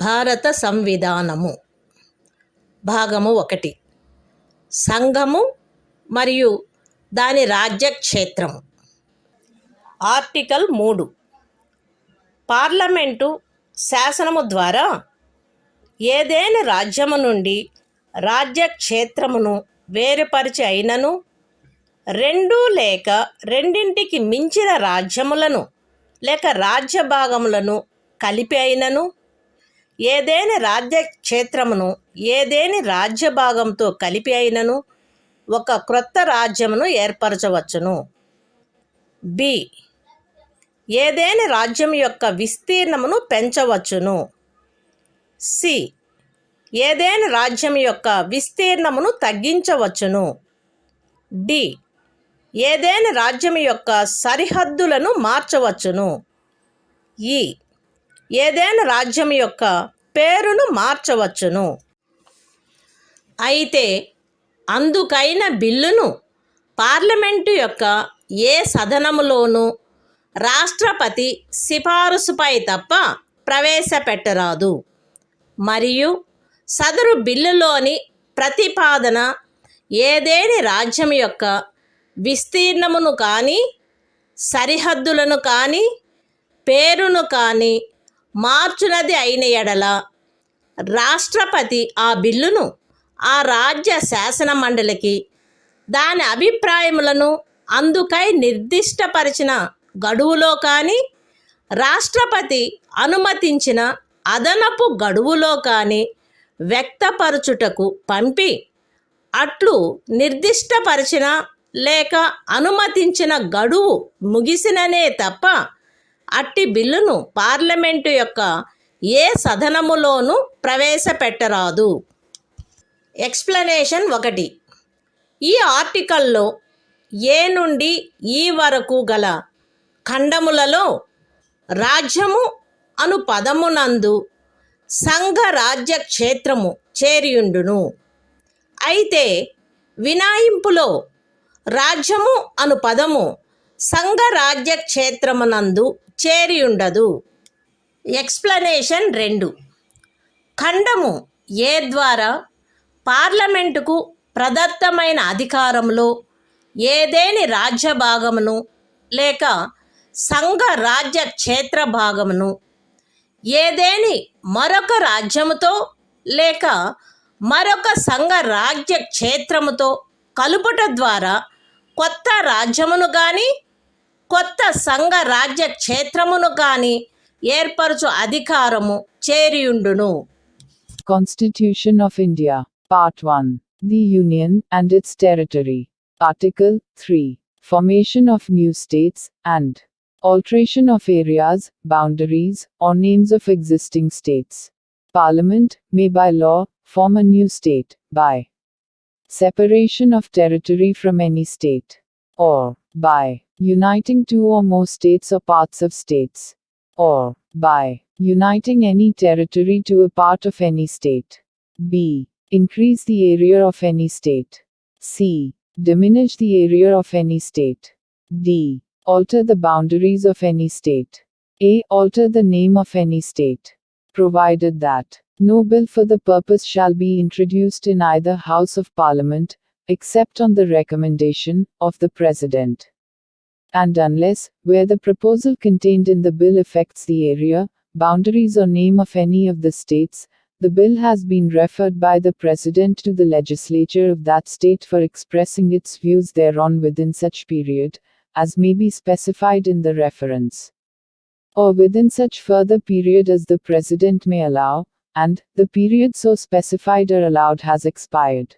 భారత సంవిధానము భాగము 1 సంఘము మరియు దాని రాజ్యక్షేత్రము. ఆర్టికల్ 3 పార్లమెంటు శాసనము ద్వారా ఏదేని రాజ్యము నుండి రాజ్యక్షేత్రమును వేరుపరిచి అయినను 2 లేక రెండింటికి మించిన రాజ్యములను లేక రాజ్య భాగములను కలిపి అయినను ఏదేని రాజ్యక్షేత్రమును ఏదేని రాజ్య భాగంతో కలిపి అయినను ఒక క్రొత్త రాజ్యమును ఏర్పరచవచ్చును. బి ఏదేని రాజ్యం యొక్క విస్తీర్ణమును పెంచవచ్చును. సి ఏదేని రాజ్యం యొక్క విస్తీర్ణమును తగ్గించవచ్చును. డి ఏదేని రాజ్యం యొక్క సరిహద్దులను మార్చవచ్చును. ఈ ఏదేని రాజ్యం యొక్క పేరును మార్చవచ్చును. అయితే అందుకైన బిల్లును పార్లమెంటు యొక్క ఏ సదనములోనూ రాష్ట్రపతి సిఫారసుపై తప్ప ప్రవేశపెట్టరాదు. మరియు సదరు బిల్లులోని ప్రతిపాదన ఏదేని రాజ్యం యొక్క విస్తీర్ణమును కానీ సరిహద్దులను కానీ పేరును కానీ మార్చునది అయిన ఎడల రాష్ట్రపతి ఆ బిల్లును ఆ రాజ్య శాసన మండలికి దాని అభిప్రాయములను అందుకై నిర్దిష్టపరిచిన గడువులో కానీ రాష్ట్రపతి అనుమతించిన అదనపు గడువులో కానీ వ్యక్తపరచుటకు పంపి అట్లు నిర్దిష్టపరిచిన లేక అనుమతించిన గడువు ముగిసిననే తప్ప అట్టి బిల్లును పార్లమెంటు యొక్క ఏ సదనములోనూ ప్రవేశపెట్టరాదు. ఎక్స్ప్లనేషన్ 1. ఈ ఆర్టికల్లో ఏ నుండి ఈ వరకు గల ఖండములలో రాజ్యము అను పదమునందు సంఘ రాజ్య క్షేత్రము చేరియుండును. అయితే వినాయింపులో రాజ్యము అను పదము సంఘ రాజ్య క్షేత్రమునందు చేరియుండదు. ఎక్స్ప్లనేషన్ 2. ఖండము ఏ ద్వారా పార్లమెంటుకు ప్రదత్తమైన అధికారంలో ఏదేని రాజ్య భాగమును లేక సంఘ రాజ్య క్షేత్ర భాగమును ఏదేని మరొక రాజ్యముతో లేక మరొక సంఘ రాజ్య క్షేత్రముతో కలుపుట ద్వారా కొత్త రాజ్యమును కానీ కొత్త సంఘ రాజ్య క్షేత్రమును కానీ ఏర్పరచు అధికారము చేరియుండును. Constitution of India, Part 1. The Union and its territory. Article 3. Formation of new states, and alteration of areas, boundaries, or names of existing states. Parliament may by law form a new state, by separation of territory from any state, or by uniting 2 or more states or parts of states, or by uniting any territory to a part of any state. B. Increase the area of any state. C. Diminish the area of any state. D. Alter the boundaries of any state. A. Alter the name of any state. Provided that no bill for the purpose shall be introduced in either House of Parliament, except on the recommendation of the President. And unless, where the proposal contained in the bill affects the area, boundaries or name of any of the states, the bill has been referred by the President to the legislature of that state for expressing its views thereon within such period, as may be specified in the reference, or within such further period as the President may allow, and the period so specified or allowed has expired.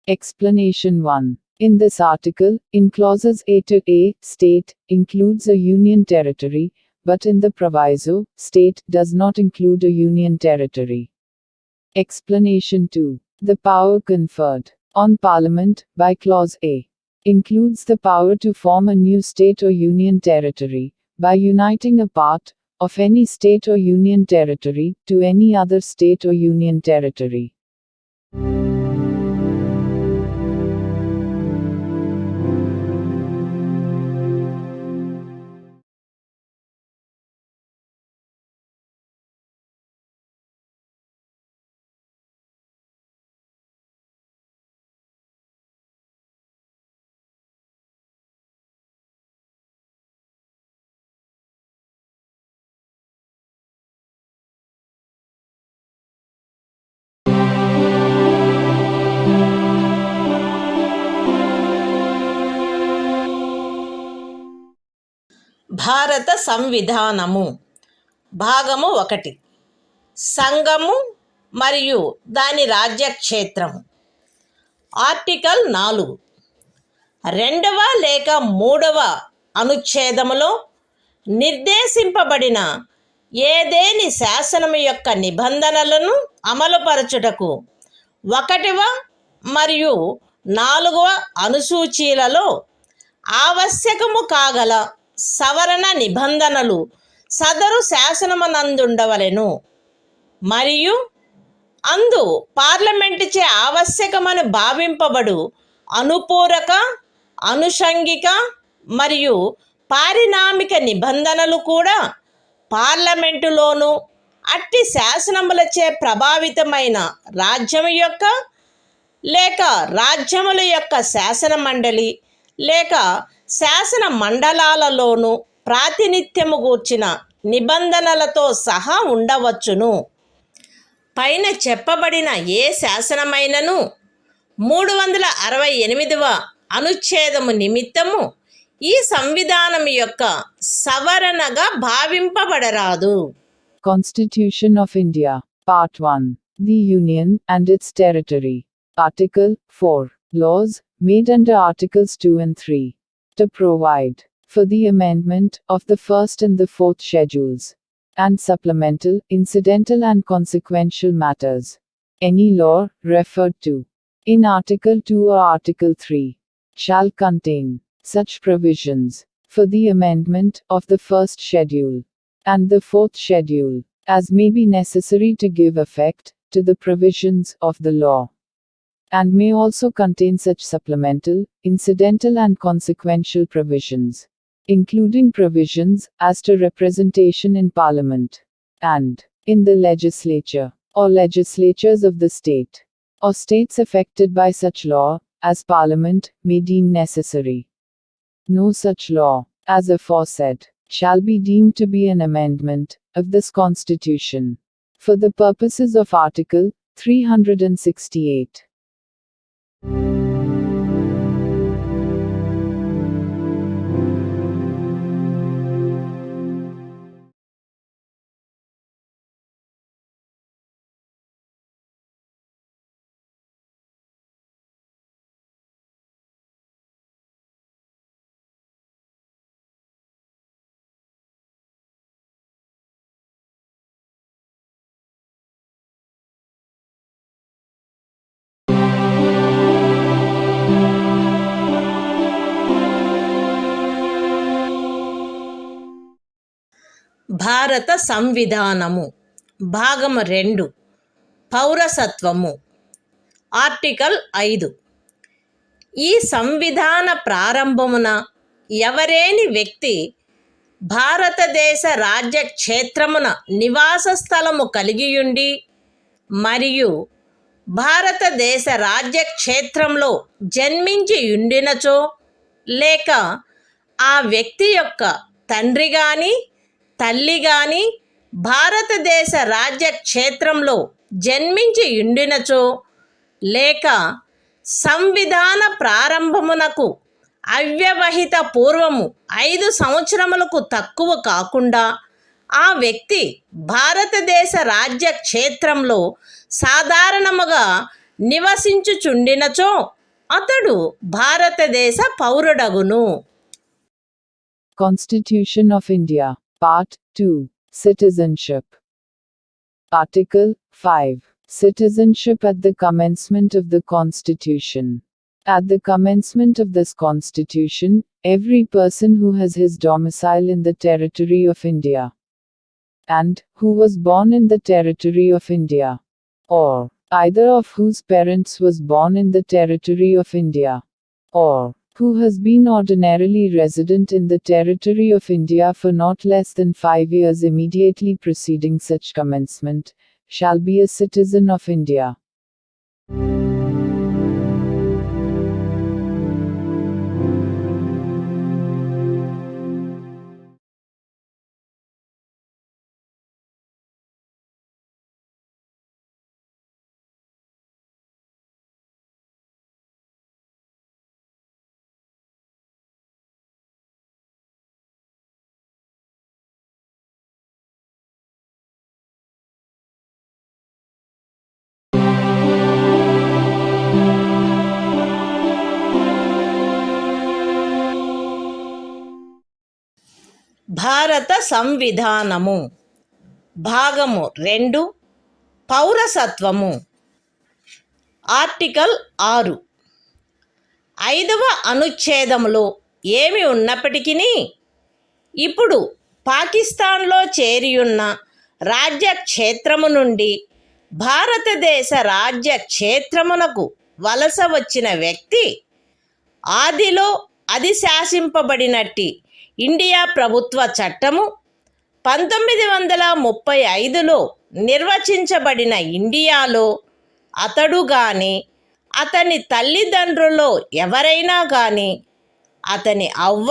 Explanation 1. In this article, in clauses A to A, state includes a union territory, but in the proviso, state does not include a union territory. Explanation 2. The power conferred on Parliament by Clause A includes the power to form a new state or union territory by uniting a part of any state or union territory to any other state or union territory. భారత సంవిధానము భాగము 1 సంఘము మరియు దాని రాజ్యక్షేత్రము. Article 4 రెండవ లేక మూడవ అనుచ్ఛేదములో నిర్దేశింపబడిన ఏదేని శాసనము యొక్క నిబంధనలను అమలుపరచుటకు 1వ మరియు 4వ అనుసూచీలలో ఆవశ్యకము కాగల సవరణ నిబంధనలు సదరు శాసనమునందుండవలెను మరియు అందు పార్లమెంటుచే ఆవశ్యకమని భావింపబడు అనుపూరక, అనుషంగిక మరియు పారిణామిక నిబంధనలు కూడా పార్లమెంటులోను అట్టి శాసనములచే ప్రభావితమైన రాజ్యము యొక్క లేక రాజ్యముల యొక్క శాసన మండలి లేక శాసన మండలాలలోను ప్రాతినిధ్యము గూర్చిన నిబంధనలతో సహా ఉండవచ్చును. పైన చెప్పబడిన ఏ శాసనమైనను 368వ అనుచ్ఛేదము నిమిత్తము ఈ సంవిధానం యొక్క సవరణగా భావింపబడరాదు. Constitution of India, Part 1. The Union and its Territory. Article 4. Laws made under Articles 2 and 3. To provide for the amendment of the first and the fourth schedules, and supplemental, incidental and consequential matters. Any law referred to in Article 2 or Article 3 shall contain such provisions for the amendment of the first schedule and the fourth schedule as may be necessary to give effect to the provisions of the law, and may also contain such supplemental, incidental and consequential provisions, including provisions as to representation in Parliament, and in the legislature, or legislatures of the state, or states affected by such law, as Parliament may deem necessary. No such law, as aforesaid, shall be deemed to be an amendment of this Constitution, for the purposes of Article 368. భారత సంవిధానము భాగము 2 పౌరసత్వము. Article 5 ఈ సంవిధాన ప్రారంభమున ఎవరేని వ్యక్తి భారతదేశ రాజ్య క్షేత్రమున నివాస స్థలము కలిగియుండి మరియు భారతదేశ రాజ్య క్షేత్రంలో జన్మించి ఉండినచో లేక ఆ వ్యక్తి యొక్క తండ్రి గాని తల్లి గాని భారతదేశ రాజ్య క్షేత్రంలో జన్మించి ఉండినచో లేక సంవిధాన ప్రారంభమునకు అవ్యవహిత పూర్వము 5 సంవత్సరములకు తక్కువ కాకుండా ఆ వ్యక్తి భారతదేశ రాజ్య క్షేత్రంలో సాధారణముగా నివసించుచుండినచో అతడు భారతదేశ పౌరుడగును. Constitution of India, Part 2. Citizenship. Article 5. Citizenship at the commencement of the Constitution. At the commencement of this Constitution, every person who has his domicile in the territory of India, and who was born in the territory of India, or either of whose parents was born in the territory of India, or who has been ordinarily resident in the territory of India for not less than 5 years immediately preceding such commencement, shall be a citizen of India. భారత సంవిధానము భాగము 2 పౌరసత్వము article 6 5వ అనుచ్ఛేదములో ఏమి ఉన్నప్పటికీ ఇప్పుడు పాకిస్తాన్లో చేరియున్న రాజ్యక్షేత్రము నుండి భారతదేశ రాజ్యక్షేత్రమునకు వలస వచ్చిన వ్యక్తి ఆదిలో అది శాసింపబడినట్టి ఇండియా ప్రభుత్వ చట్టము 1935లో నిర్వచించబడిన ఇండియాలో అతడు గాని అతని తల్లిదండ్రుల్లో ఎవరైనా కానీ అతని అవ్వ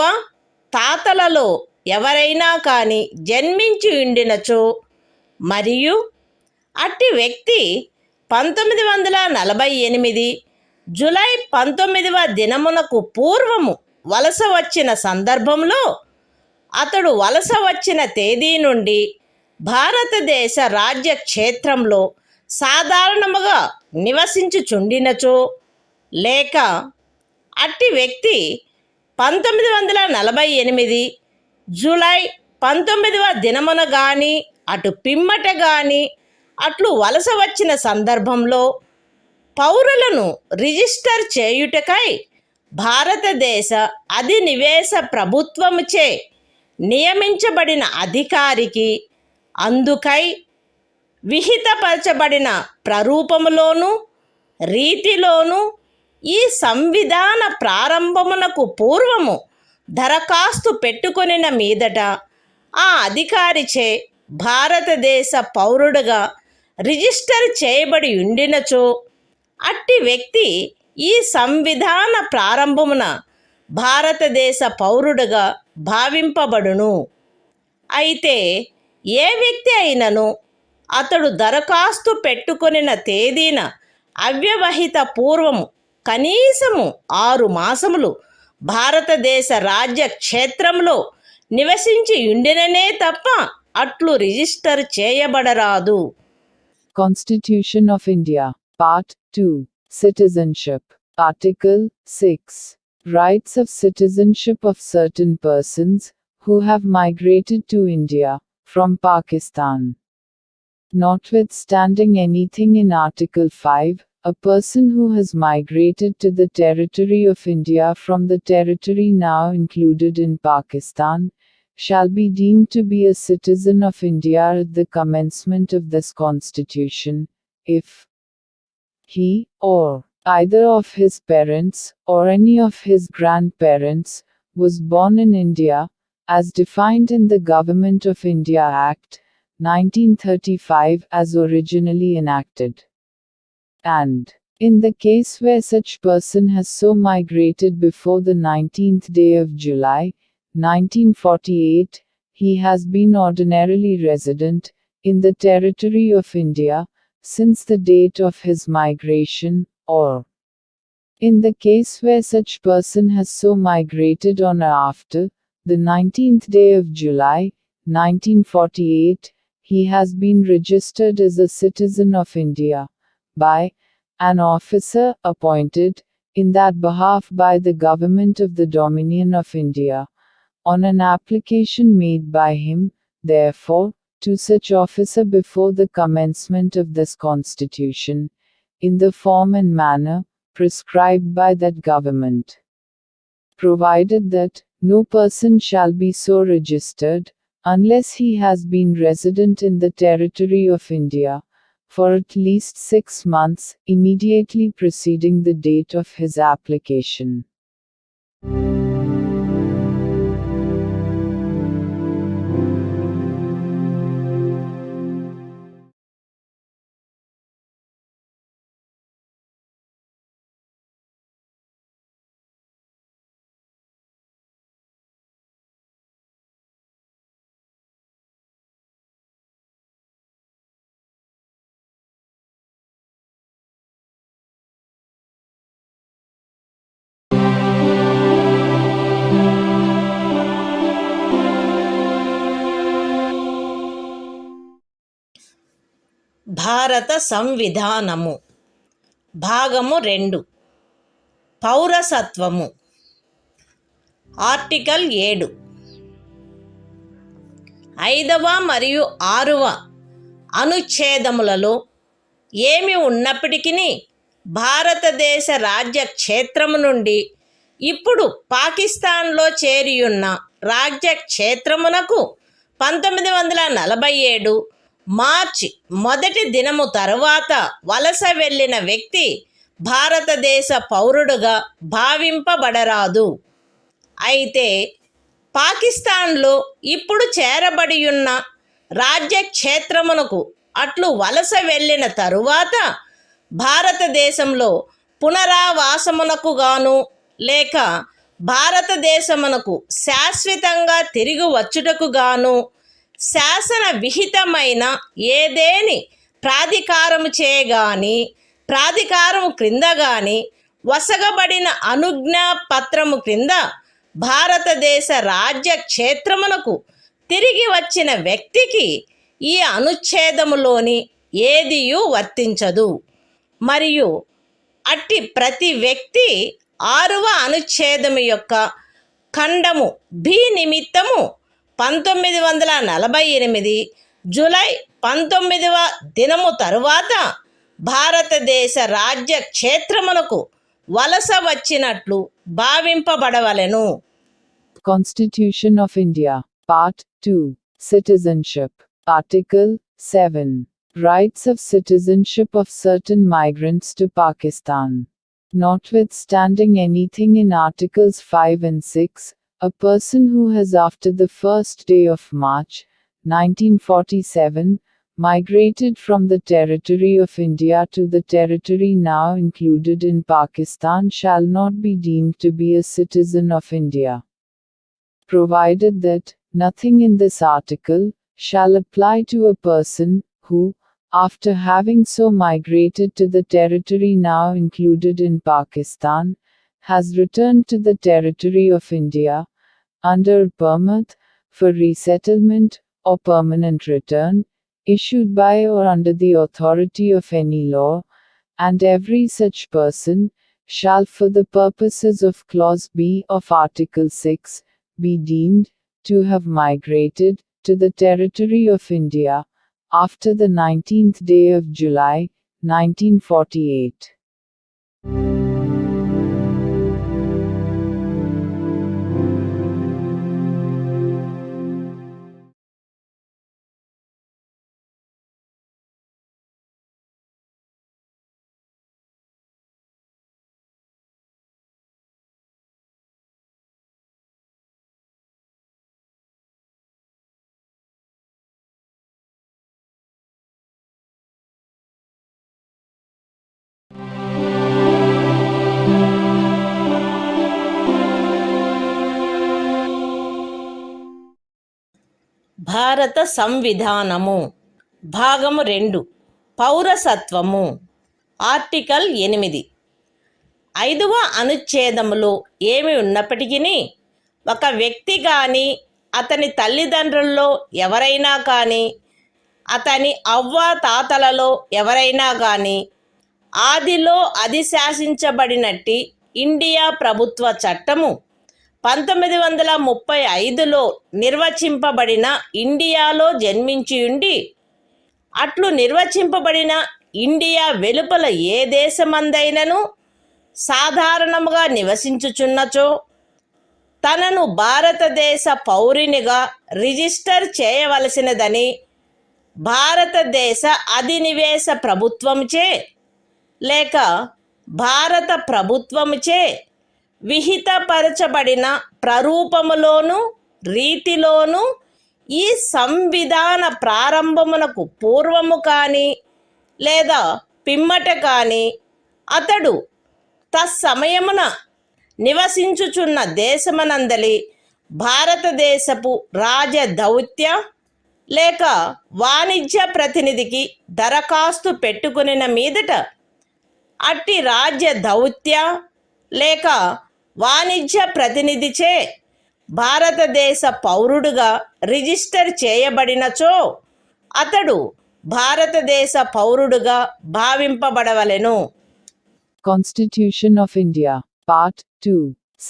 తాతలలో ఎవరైనా కానీ జన్మించి ఉండినచో మరియు అట్టి వ్యక్తి 1948 జూలై 19వ దినమునకు పూర్వము వలస వచ్చిన సందర్భంలో అతడు వలస వచ్చిన తేదీ నుండి భారతదేశ రాజ్యక్షేత్రంలో సాధారణముగా నివసించుచుండినచో లేక అట్టి వ్యక్తి 1948 జూలై 19వ దినమున గాని అటు పిమ్మట గాని అట్లు వలస వచ్చిన సందర్భంలో పౌరులను రిజిస్టర్ చేయుటకై భారతదేశ అధినివేశ ప్రభుత్వముచే నియమించబడిన అధికారికి అందుకై విహితపరచబడిన ప్రరూపములోను రీతిలోను ఈ సంవిధాన ప్రారంభమునకు పూర్వము దరఖాస్తు పెట్టుకొనిన మీదట ఆ అధికారిచే భారతదేశ పౌరుడుగా రిజిస్టర్ చేయబడి ఉండినచో అట్టి వ్యక్తి ఈ సంవిధాన ప్రారంభమున భారతదేశ పౌరుడుగా భావింపబడును. అయితే ఏ వ్యక్తి అయినను అతడు దరఖాస్తు పెట్టుకొనిన తేదీన అవ్యవహిత పూర్వము కనీసము 6 మాసములు భారతదేశ రాజ్యక్షేత్రంలో నివసించి ఉండిననే తప్ప అట్లు register చేయబడరాదు. Constitution of India, Part 2, Citizenship, Article 6, Rights of citizenship of certain persons who have migrated to India from Pakistan. Notwithstanding anything in Article 5, a person who has migrated to the territory of India from the territory now included in Pakistan shall be deemed to be a citizen of India at the commencement of this Constitution, if he, or either of his parents, or any of his grandparents, was born in India, as defined in the Government of India Act, 1935 as originally enacted. And, in the case where such person has so migrated before the 19th day of July, 1948, he has been ordinarily resident in the territory of India since the date of his migration, or in the case where such person has so migrated on or after the 19th day of July, 1948, he has been registered as a citizen of India by an officer appointed in that behalf by the Government of the Dominion of India, on an application made by him, therefore, to such officer before the commencement of this Constitution, in the form and manner prescribed by that government. Provided that no person shall be so registered, unless he has been resident in the territory of India, for at least 6 months, immediately preceding the date of his application. భారత సంవిధానము భాగము 2 పౌరసత్వము article 7 5వ మరియు 6వ అనుచ్ఛేదములలో ఏమి ఉన్నప్పటికీ భారతదేశ రాజ్య క్షేత్రము నుండి ఇప్పుడు పాకిస్తాన్లో చేరియున్న రాజ్య క్షేత్రమునకు 1947 మార్చి 1 దినము తరువాత వలస వెళ్ళిన వ్యక్తి భారతదేశ పౌరుడుగా భావింపబడరాదు. అయితే పాకిస్తాన్లో ఇప్పుడు చేరబడియున్న రాజ్య క్షేత్రమునకు అట్లు వలస వెళ్ళిన తరువాత భారతదేశంలో పునరావాసమునకు గాను లేక భారతదేశమునకు శాశ్వతంగా తిరిగి వచ్చుటకు గాను శాసన విహితమైన ఏదేని ప్రాధికారము చేయగాని ప్రాధికారము క్రింద గాని వసగబడిన అనుజ్ఞా పత్రము క్రింద భారతదేశ రాజ్య క్షేత్రమునకు తిరిగి వచ్చిన వ్యక్తికి ఈ అనుచ్ఛేదములోని ఏదియూ వర్తించదు. మరియు అట్టి ప్రతి వ్యక్తి 6వ అనుచ్ఛేదము యొక్క ఖండము బి నిమిత్తము 1948 జూలై 19వ దినము తరువాత భారతదేశ రాజ్య క్షేత్రమునకు వలస వచ్చినట్లు భావింపబడవలెను. Constitution of India, Part 2, Citizenship, Article 7, Rights of citizenship of certain migrants to Pakistan. Notwithstanding anything in Articles 5 and 6, a person who has after the first day of March, 1947, migrated from the territory of India to the territory now included in Pakistan shall not be deemed to be a citizen of India, provided that nothing in this article shall apply to a person who, after having so migrated to the territory now included in Pakistan, has returned to the territory of India, under a permit for resettlement or permanent return, issued by or under the authority of any law, and every such person shall for the purposes of Clause B of Article 6 be deemed to have migrated to the territory of India after the 19th day of July, 1948. భారత సంవిధానము భాగము 2 పౌరసత్వము article 8 5వ అనుచ్ఛేదములో ఏమి ఉన్నప్పటికీ ఒక వ్యక్తి కానీ అతని తల్లిదండ్రుల్లో ఎవరైనా కానీ అతని అవ్వ తాతలలో ఎవరైనా కానీ ఆదిలో అధిశాసించబడినట్టి ఇండియా ప్రభుత్వ చట్టము 1935లో నిర్వచింపబడిన ఇండియాలో జన్మించియుండి అట్లు నిర్వచింపబడిన ఇండియా వెలుపల ఏ దేశమందైనను సాధారణముగా నివసించుచున్నచో తనను భారతదేశ పౌరునిగా రిజిస్టర్ చేయవలసినదని భారతదేశ అధినివేశ ప్రభుత్వముచే లేక భారత ప్రభుత్వముచే విహితపరచబడిన ప్రరూపములోను రీతిలోను ఈ సంవిధాన ప్రారంభమునకు పూర్వము కానీ లేదా పిమ్మట కానీ అతడు తత్సమయమున నివసించుచున్న దేశమనందలి భారతదేశపు రాజదౌత్య లేక వాణిజ్య ప్రతినిధికి దరఖాస్తు పెట్టుకునిన మీదట అట్టి రాజ్య దౌత్య లేక వాణిజ్య ప్రతినిధిచే భారతదేశ పౌరుడుగా రిజిస్టర్ చేయబడినచో అతడు భారతదేశ పౌరుడుగా భావింపబడవలెను. Constitution of India, Part 2,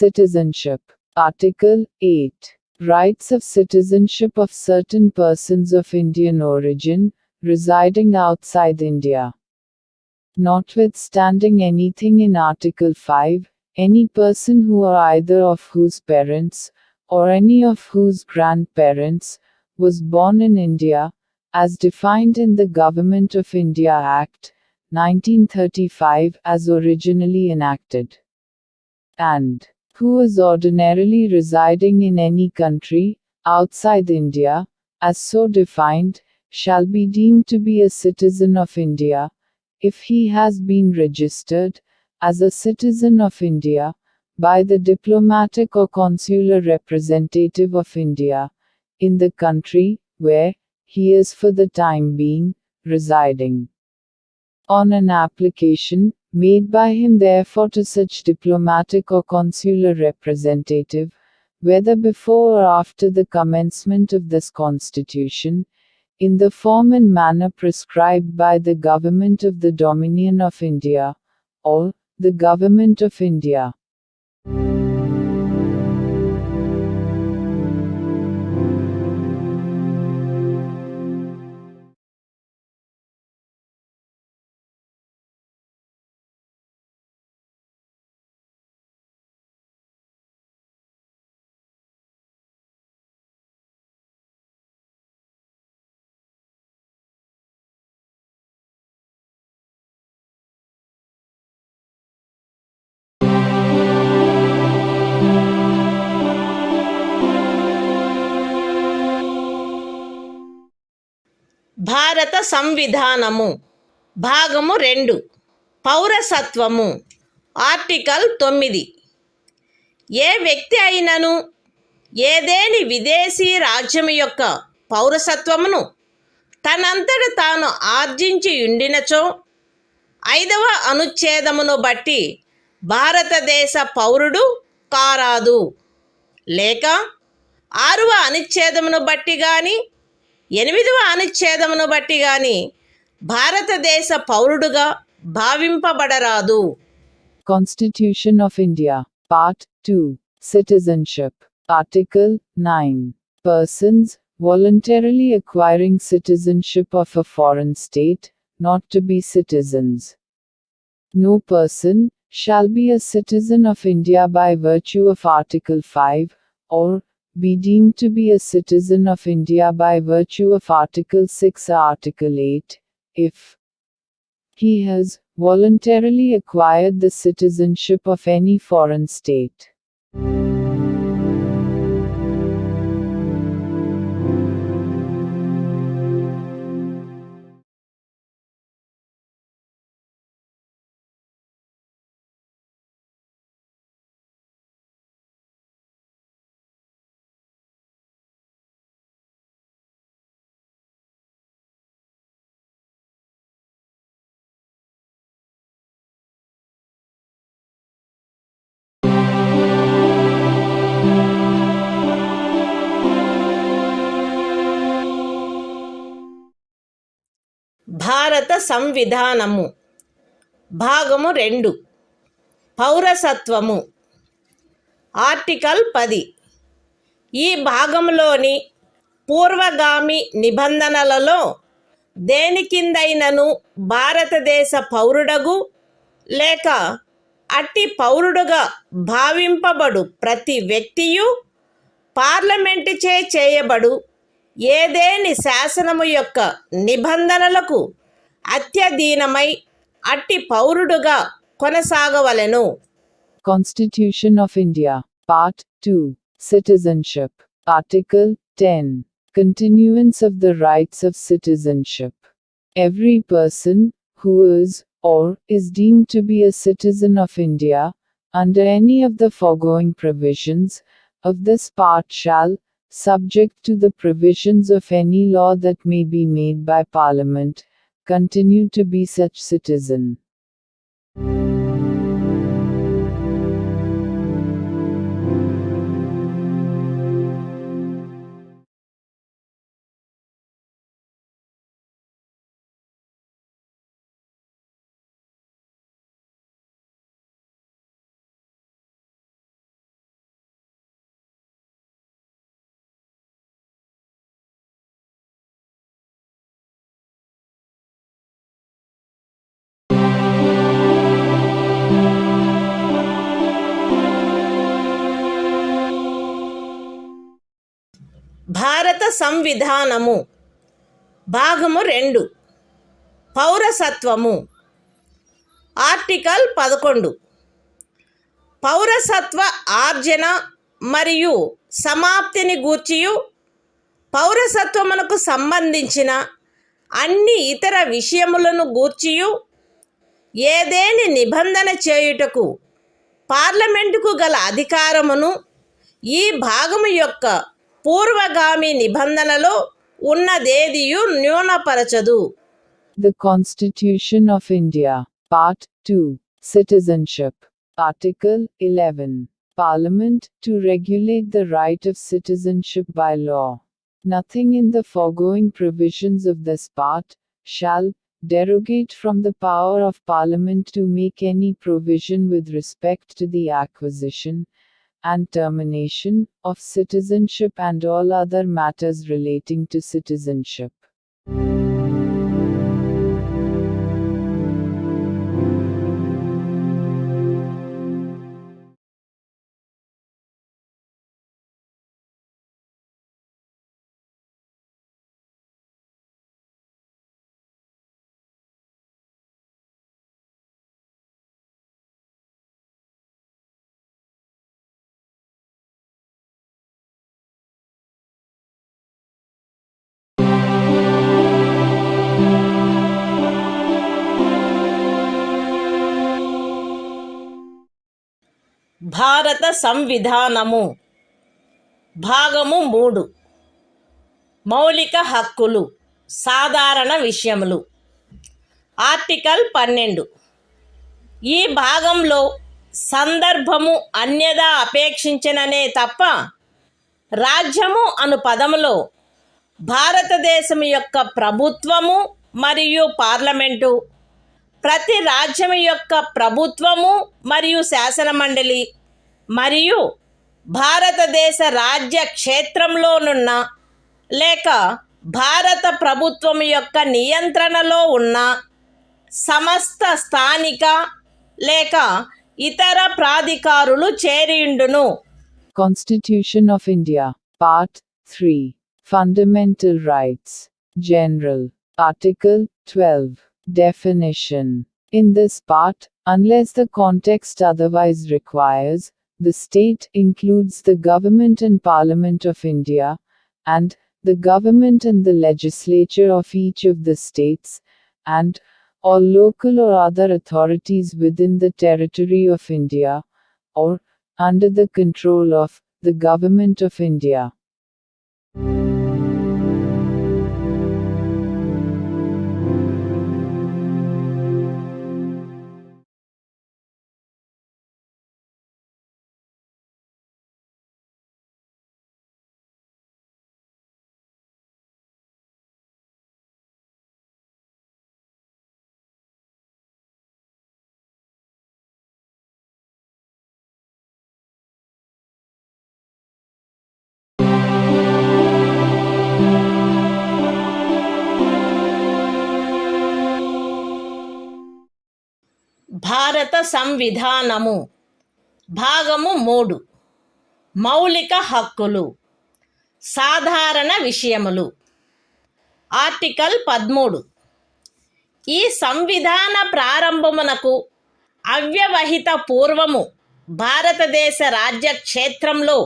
Citizenship, Article 8, Rights of citizenship of certain persons of Indian origin, residing outside India. Notwithstanding anything in Article 5, any person who or either of whose parents, or any of whose grandparents, was born in India, as defined in the Government of India Act, 1935 as originally enacted, and who is ordinarily residing in any country, outside India, as so defined, shall be deemed to be a citizen of India, if he has been registered, as a citizen of India, by the diplomatic or consular representative of India, in the country, where he is for the time being, residing. On an application, made by him therefore to such diplomatic or consular representative, whether before or after the commencement of this Constitution, in the form and manner prescribed by the Government of the Dominion of India, or the Government of India. భారత సంవిధానము భాగము 2 పౌరసత్వము article 9 ఏ వ్యక్తి అయినను ఏదేని విదేశీ రాజ్యము యొక్క పౌరసత్వమును తనంతట తాను ఆర్జించి ఉండినచో 5వ అనుచ్ఛేదమును బట్టి భారతదేశ పౌరుడు కారాదు, లేక 6వ అనుచ్ఛేదమును బట్టి గాని 8వ అనుచ్ఛేదమును బట్టి గాని భారతదేశ పౌరుడుగా భావింపబడరాదు. Constitution of India, Part 2, Citizenship, Article 9. Persons, voluntarily acquiring citizenship of a foreign state, not to be citizens. No person shall be a citizen of India by virtue of Article 5, or be deemed to be a citizen of India by virtue of Article 6 or Article 8, if he has voluntarily acquired the citizenship of any foreign state. భారత సంవిధానము భాగము 2 పౌరసత్వము article 10 ఈ భాగంలోని పూర్వగామి నిబంధనలలో దేని కిందైనను భారతదేశ పౌరుడగు లేక అట్టి పౌరుడుగా భావింపబడు ప్రతి వ్యక్తియు పార్లమెంటుచే చేయబడు ఏదేని శాసనము యొక్క నిబంధనలకు అత్యధీనమై అట్టి పౌరుడుగా కొనసాగవలెను. Constitution of India, Part 2, Citizenship, Article 10. Continuance of the rights of citizenship. Every person, who is, or is deemed to be a citizen of India, under any of the foregoing provisions of this part shall, subject to the provisions of any law that may be made by Parliament, continue to be such citizen. సంవిధానము భాగము 2 పౌరసత్వము. Article 11 పౌరసత్వ ఆర్జన మరియు సమాప్తిని గూర్చియు పౌరసత్వమునకు సంబంధించిన అన్ని ఇతర విషయములను గూర్చియు ఏదేని నిబంధన చేయుటకు పార్లమెంటుకు గల అధికారమును ఈ భాగము యొక్క పూర్వగామి నిబంధనలో ఉన్నదేదియు న్యూనపరచదు. The Constitution of India, Part 2, Citizenship. Article 11. Parliament to regulate the right of citizenship by law. Nothing in the foregoing provisions of this part shall derogate from the power of Parliament to make any provision with respect to the acquisition and termination of citizenship and all other matters relating to citizenship. భారత సంవిధానము భాగము 3 మౌలిక హక్కులు సాధారణ విషయములు. Article 12 ఈ భాగంలో సందర్భము అన్యదా అపేక్షించననే తప్ప రాజ్యము అను పదములో భారతదేశం యొక్క ప్రభుత్వము మరియు పార్లమెంటు, ప్రతి రాజ్యం యొక్క ప్రభుత్వము మరియు శాసనమండలి మరియు భారతదేశ రాజ్య క్షేత్రంలోనున్న లేక భారత ప్రభుత్వం యొక్క నియంత్రణలో ఉన్న సమస్త స్థానిక లేక ఇతర ప్రాధికారులు చేరియుండును. Constitution of India, Part 3, Fundamental Rights, General. Article 12. Definition. In this part, unless the context otherwise requires, the state includes the government and Parliament of India, and the government and the legislature of each of the states, and all local or other authorities within the territory of India, or under the control of the Government of India. భారత సంవిధానము భాగము 3 మౌలిక హక్కులు సాధారణ విషయములు. Article 13 ఈ సంవిధాన ప్రారంభమునకు అవ్యవహిత పూర్వము భారతదేశ రాజ్య క్షేత్రంలో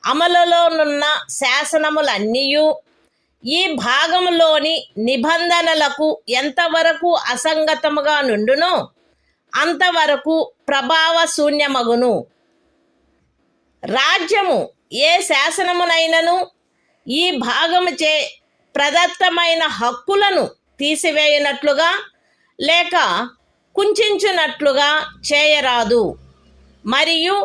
అమలులోనున్న శాసనములన్నీయు ఈ భాగములోని నిబంధనలకు ఎంతవరకు అసంగతముగా నుండునో అంతవరకు ప్రభావశూన్యమగును. రాజ్యము ఏ శాసనమునైనను ఈ భాగముచే ప్రదత్తమైన హక్కులను తీసివేయనట్లుగా లేక కుంచునట్లుగా చేయరాదు, మరియు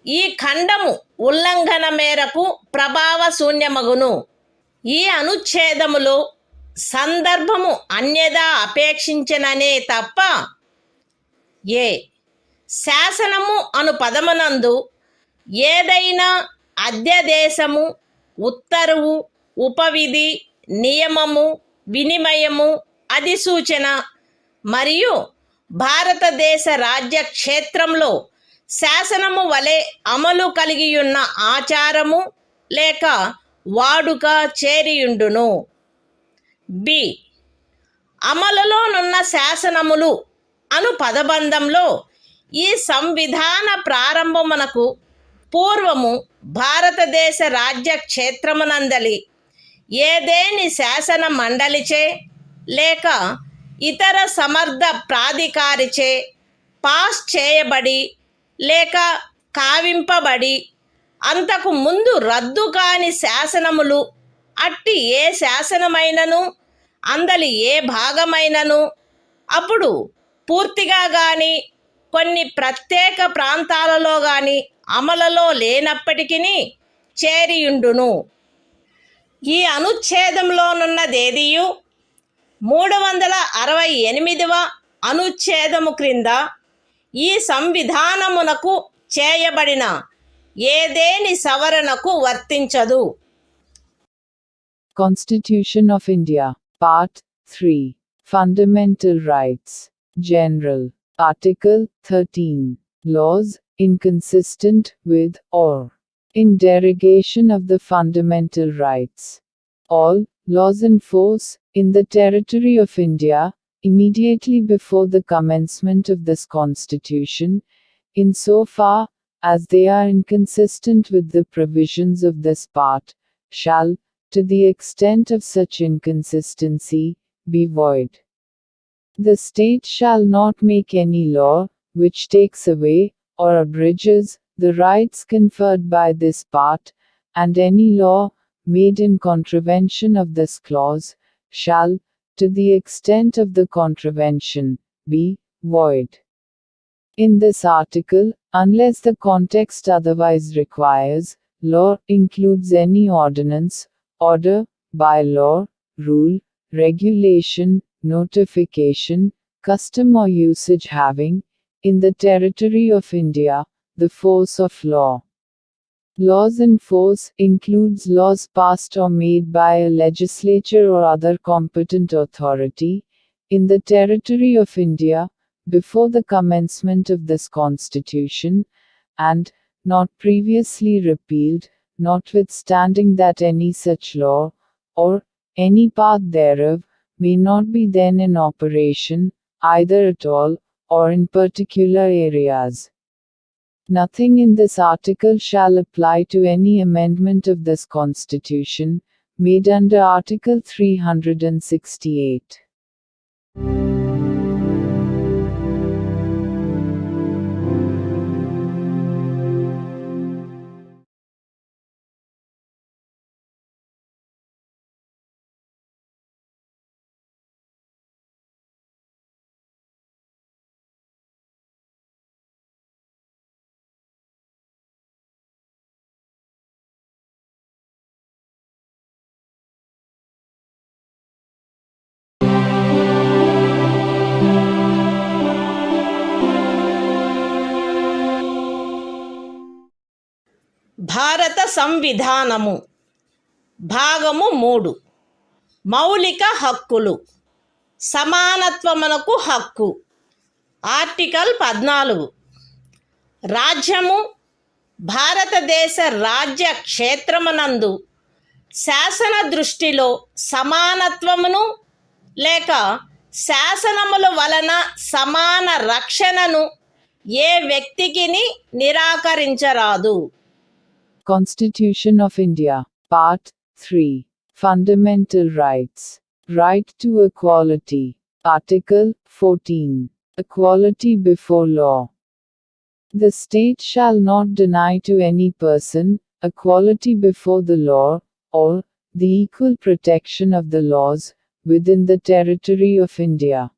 ఈ ఖండము ఉల్లంఘన మేరకు ప్రభావశూన్యమగును. ఈ అనుచ్ఛేదములో సందర్భము అన్యదా అపేక్షించననే తప్ప ఏ శాసనము అను పదమునందు ఏదైనా అధ్యదేశము, ఉత్తర్వు, ఉపవిధి, నియమము, వినిమయము, అధిసూచన మరియు భారతదేశ రాజ్య క్షేత్రంలో శాసనము వలె అమలు కలిగియున్న ఆచారము లేక వాడుక చేరియుండును. బి. అమలులోనున్న శాసనములు అను పదబంధంలో ఈ సంవిధాన ప్రారంభమునకు పూర్వము భారతదేశ రాజ్య క్షేత్రమునందలి ఏదేని శాసన మండలిచే లేక ఇతర సమర్థ ప్రాధికారిచే పాస్ చేయబడి లేక కావింపబడి అంతకు ముందు రద్దు కాని శాసనములు అట్టి ఏ శాసనమైనను అందలి ఏ భాగమైనను అప్పుడు పూర్తిగా గాని కొన్ని ప్రత్యేక ప్రాంతాలలో గాని అమలులో లేనప్పటికీ చేరియుండును. ఈ అనుచ్ఛేదంలోనున్నదేదియు 368వ అనుచ్ఛేదము క్రింద ఈ సంవిధానమునకు చేయబడిన ఏదేని సవరణకు వర్తించదు. Constitution of India, Part 3, Fundamental Rights, General, Article 13, Laws inconsistent with or in derogation of the fundamental rights. All laws in force in the territory of India immediately before the commencement of this Constitution, in so far as they are inconsistent with the provisions of this part, shall, to the extent of such inconsistency, be void. The state shall not make any law which takes away or abridges the rights conferred by this part, and any law made in contravention of this clause shall, to the extent of the contravention, be void. In this article, unless the context otherwise requires, law includes any ordinance, order, bylaw, rule, regulation, notification, custom or usage having, in the territory of India, the force of law. Laws in force includes laws passed or made by a legislature or other competent authority, in the territory of India, before the commencement of this Constitution, and, not previously repealed, notwithstanding that any such law, or any part thereof, may not be then in operation, either at all, or in particular areas. Nothing in this article shall apply to any amendment of this Constitution, made under Article 368. భారత సంవిధానము భాగము 3 మౌలిక హక్కులు సమానత్వమునకు హక్కు. Article 14 రాజ్యము భారతదేశ రాజ్య క్షేత్రమునందు శాసన దృష్టిలో సమానత్వమును లేక శాసనముల వలన సమాన రక్షణను ఏ వ్యక్తికిని నిరాకరించరాదు. Constitution of India, Part 3, Fundamental Rights, Right to Equality, Article 14, Equality before law. The state shall not deny to any person equality before the law, or the equal protection of the laws within the territory of India.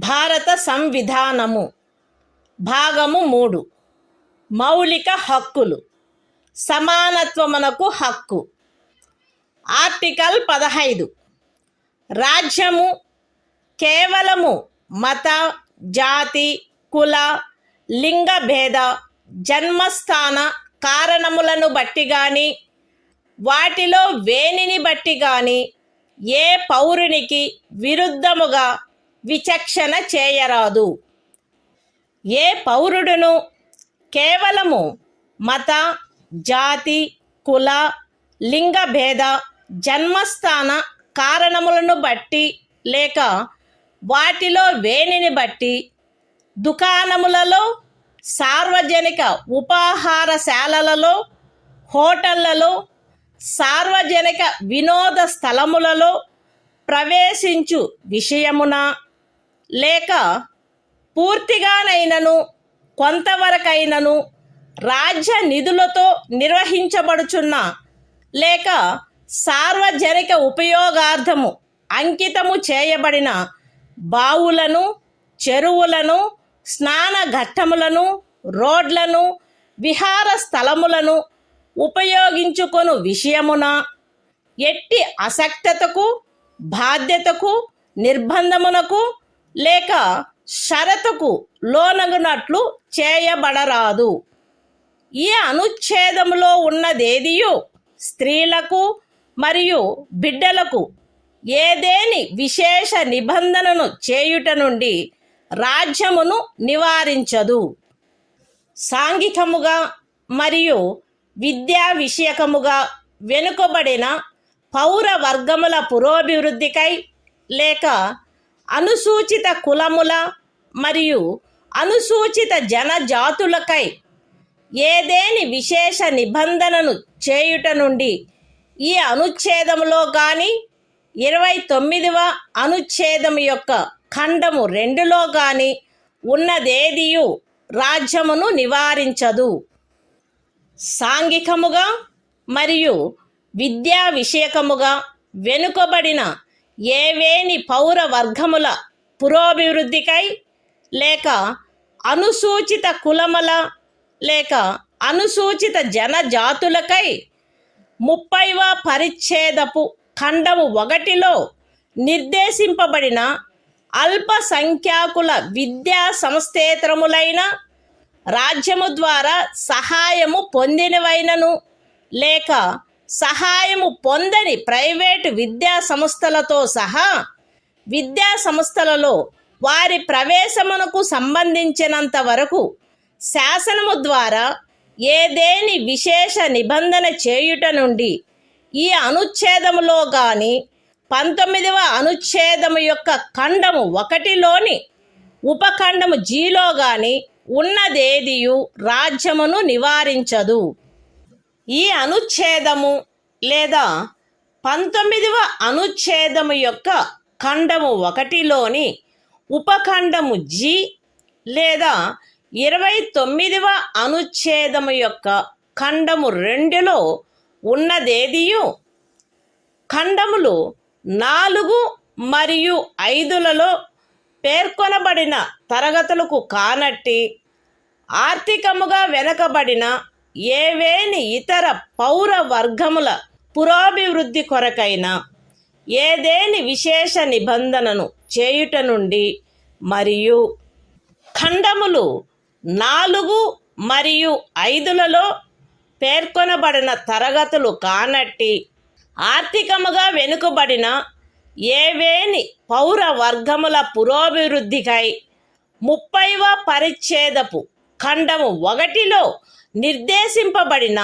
భారత సంవిధానము భాగము 3 మౌలిక హక్కులు సమానత్వమునకు హక్కు. Article 15 రాజ్యము కేవలము మత, జాతి, కుల, లింగ భేద, జన్మస్థాన కారణములను బట్టి గాని వాటిలో వేనిని బట్టి గాని ఏ పౌరునికి విరుద్ధముగా విచక్షణ చేయరాదు. ఏ పౌరుడును కేవలము మత, జాతి, కుల, లింగ భేద, జన్మస్థాన కారణములను బట్టి లేక వాటిలో వేనిని బట్టి దుకాణములలో, సార్వజనిక ఉపాహారశాలలలో, హోటళ్లలో, సార్వజనిక వినోద స్థలములలో ప్రవేశించు విషయమున లేక పూర్తిగానైనను కొంతవరకైనను రాజ్య నిధులతో నిర్వహించబడుచున్న లేక సార్వజనిక ఉపయోగార్థము అంకితము చేయబడిన బావులను, చెరువులను, స్నాన ఘట్టములను, రోడ్లను, విహార స్థలములను ఉపయోగించుకొను విషయమున ఎట్టి అసక్తతకు, బాధ్యతకు, నిర్బంధమునకు లేక షరతుకు లోనగునట్లు చేయబడరాదు. ఈ అనుచ్ఛేదములో ఉన్నదేదియు స్త్రీలకు మరియు బిడ్డలకు ఏదేని విశేష నిబంధనను చేయుట నుండి రాజ్యమును నివారించదు. సాంఘికముగా మరియు విద్యా విషయకముగా వెనుకబడిన పౌర వర్గముల పురోభివృద్ధికై లేక అనుసూచిత కులముల మరియు అనుసూచిత జనజాతులకై ఏదేని విశేష నిబంధనను చేయుట నుండి ఈ అనుచ్ఛేదములో కానీ 29వ అనుచ్ఛేదము యొక్క ఖండము 2లో కానీ ఉన్నదేదియు రాజ్యమును నివారించదు. సాంఘికముగా మరియు విద్యా విషయకముగా వెనుకబడిన ఏవేని పౌర వర్గముల పురోభివృద్ధికై లేక అనుసూచిత కులముల లేక అనుసూచిత జనజాతులకై 30వ పరిచ్ఛేదపు ఖండము 1లో నిర్దేశింపబడిన అల్పసంఖ్యాకుల విద్యా సంస్థేతరములైన రాజ్యము ద్వారా సహాయము పొందినవైనను లేక సహాయము పొందని ప్రైవేటు విద్యా సంస్థలతో సహా విద్యా సంస్థలలో వారి ప్రవేశమునకు సంబంధించినంత వరకు శాసనము ద్వారా ఏదేని విశేష నిబంధన చేయుట నుండి ఈ అనుచ్ఛేదములో గాని 19వ అనుచ్ఛేదము యొక్క ఖండము 1లోని ఉపఖండము జీలో గాని ఉన్నదేదియు రాజ్యమును నివారించదు. ఈ అనుచ్ఛేదము లేదా 19వ అనుచ్ఛేదము యొక్క ఖండము 1లోని ఉపఖండము జి లేదా 29వ అనుచ్ఛేదము యొక్క ఖండము 2లో ఉన్నదేదియు ఖండములు 4 మరియు 5లలో పేర్కొనబడిన తరగతులకు కానట్టి ఆర్థికముగా వెనకబడిన ఏవేని ఇతర పౌర వర్గముల పురోభివృద్ధి కొరకైన ఏదేని విశేష నిబంధనను చేయుట నుండి మరియు ఖండములు 4 మరియు 5లలో పేర్కొనబడిన తరగతులు కానట్టి ఆర్థికముగా వెనుకబడిన ఏవేని పౌర వర్గముల పురోభివృద్ధికై 30వ పరిచ్ఛేదపు ఖండము 1లో నిర్దేశింపబడిన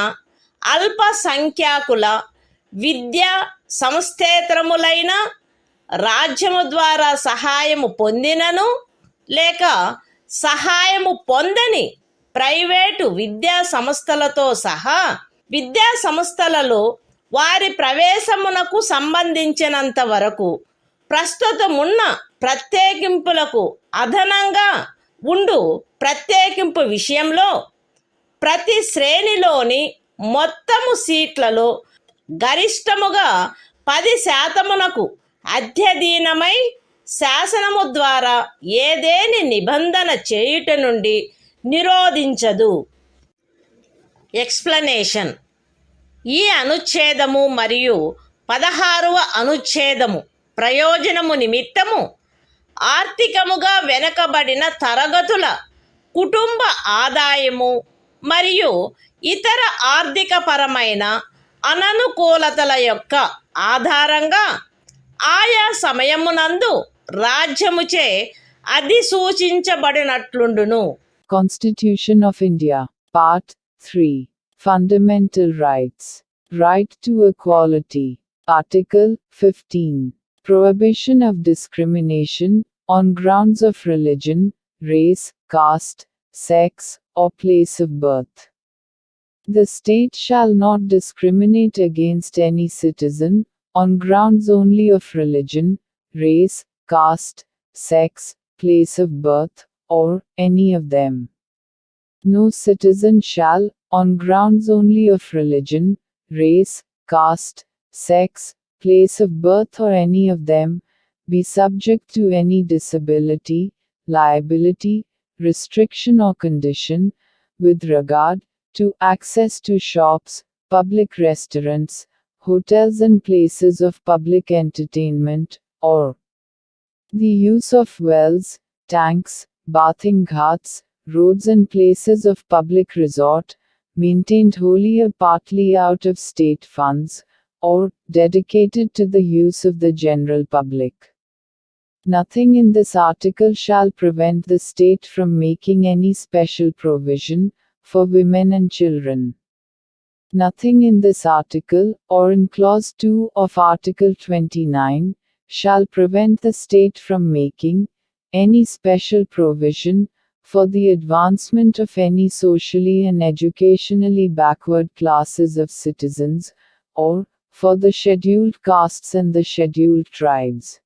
అల్పసంఖ్యాకుల విద్యా సంస్థేతరములైన రాజ్యము ద్వారా సహాయము పొందినను లేక సహాయము పొందని ప్రైవేటు విద్యా సంస్థలతో సహా విద్యా సంస్థలలో వారి ప్రవేశమునకు సంబంధించినంత వరకు ప్రస్తుతమున్న ప్రత్యేకింపులకు అదనంగా ఉండు ప్రత్యేకింపు విషయంలో ప్రతి శ్రేణిలోని మొత్తము సీట్లలో గరిష్టముగా 10% అధ్యధీనమై శాసనము ద్వారా ఏదేని నిబంధన చేయుట నుండి నిరోధించదు. ఎక్స్ప్లనేషన్. ఈ అనుచ్ఛేదము మరియు 16వ అనుచ్ఛేదము ప్రయోజనము నిమిత్తము ఆర్థికముగా వెనుకబడిన తరగతుల కుటుంబ ఆదాయము మరియు ఇతర ఆర్థికపరమైన అననుకూలతల యొక్క ఆధారంగా ఆయా సమయమునందు రాజ్యముచే అధిసూచించబడినట్లుండును. Constitution of India, Part 3. Fundamental Rights. Right to Equality. Article 15. Prohibition of discrimination on grounds of religion, race, caste, sex, or place of birth. The state shall not discriminate against any citizen on grounds only of religion, race, caste, sex, place of birth, or any of them. No citizen shall, on grounds only of religion, race, caste, sex, place of birth, or any of them, be subject to any disability, liability, restriction, or condition, with regard to access to shops, public restaurants, hotels, and places of public entertainment, or the use of wells, tanks, bathing ghats, roads, and places of public resort, maintained wholly or partly out of state funds, or dedicated to the use of the general public. Nothing in this article shall prevent the state from making any special provision for women and children. Nothing in this article, or in Clause 2 of Article 29, shall prevent the state from making any special provision for the advancement of any socially and educationally backward classes of citizens, or for the scheduled castes and the scheduled tribes.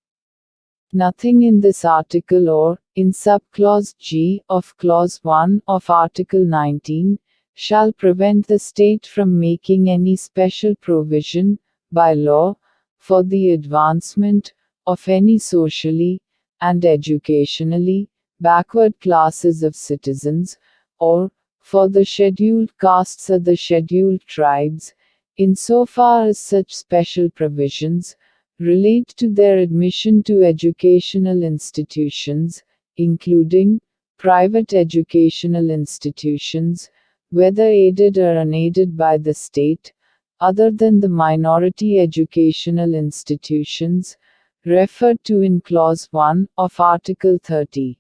Nothing in this article or in subclause G of Clause 1 of Article 19 shall prevent the state from making any special provision, by law, for the advancement of any socially and educationally backward classes of citizens, or for the scheduled castes or the scheduled tribes, insofar as such special provisions relate to their admission to educational institutions, including private educational institutions, whether aided or unaided by the state, other than the minority educational institutions referred to in Clause 1 of Article 30.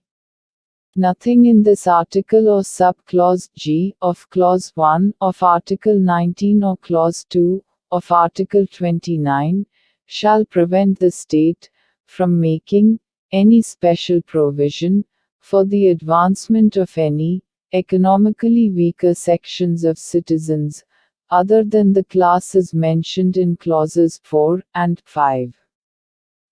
Nothing in this article or subclause G of Clause 1 of Article 19 or Clause 2 of Article 29 shall prevent the state from making any special provision for the advancement of any economically weaker sections of citizens, other than the classes mentioned in Clauses 4 and 5.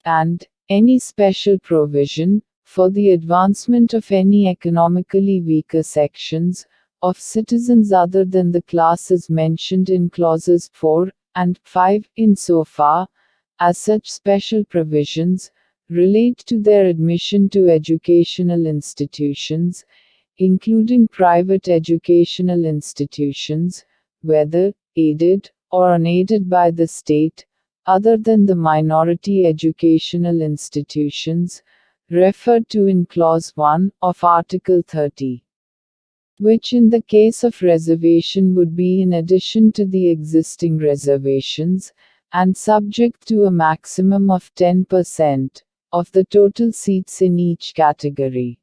And any special provision for the advancement of any economically weaker sections of citizens other than the classes mentioned in Clauses 4 and 5, insofar as such special provisions relate to their admission to educational institutions, including private educational institutions, whether aided or unaided by the state, other than the minority educational institutions referred to in Clause 1 of Article 30, which in the case of reservation would be in addition to the existing reservations, and subject to a maximum of 10% of the total seats in each category.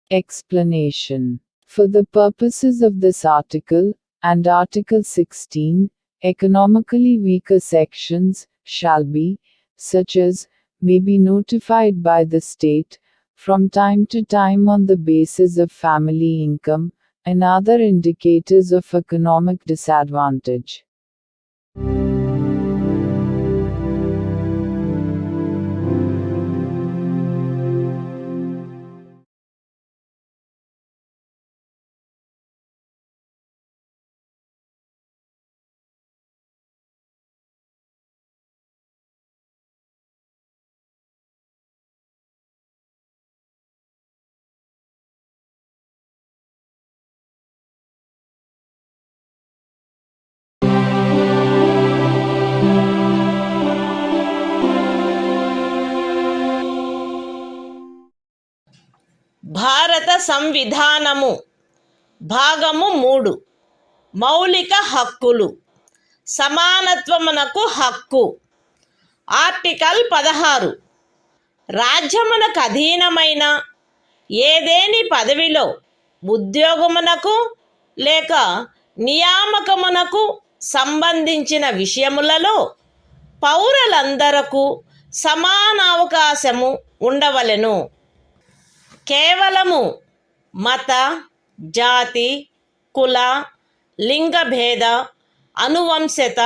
Explanation. For the purposes of this article, and Article 16, economically weaker sections shall be, such as may be notified by the state, from time to time on the basis of family income, and other indicators of economic disadvantage. భారత సంవిధానము భాగము 3 మౌలిక హక్కులు సమానత్వమునకు హక్కు. Article 16 రాజ్యమునకు అధీనమైన ఏదేని పదవిలో ఉద్యోగమునకు లేక నియామకమునకు సంబంధించిన విషయములలో పౌరులందరకు సమాన అవకాశము ఉండవలెను. కేవలము మత, జాతి, కుల, లింగభేద, అనువంశత,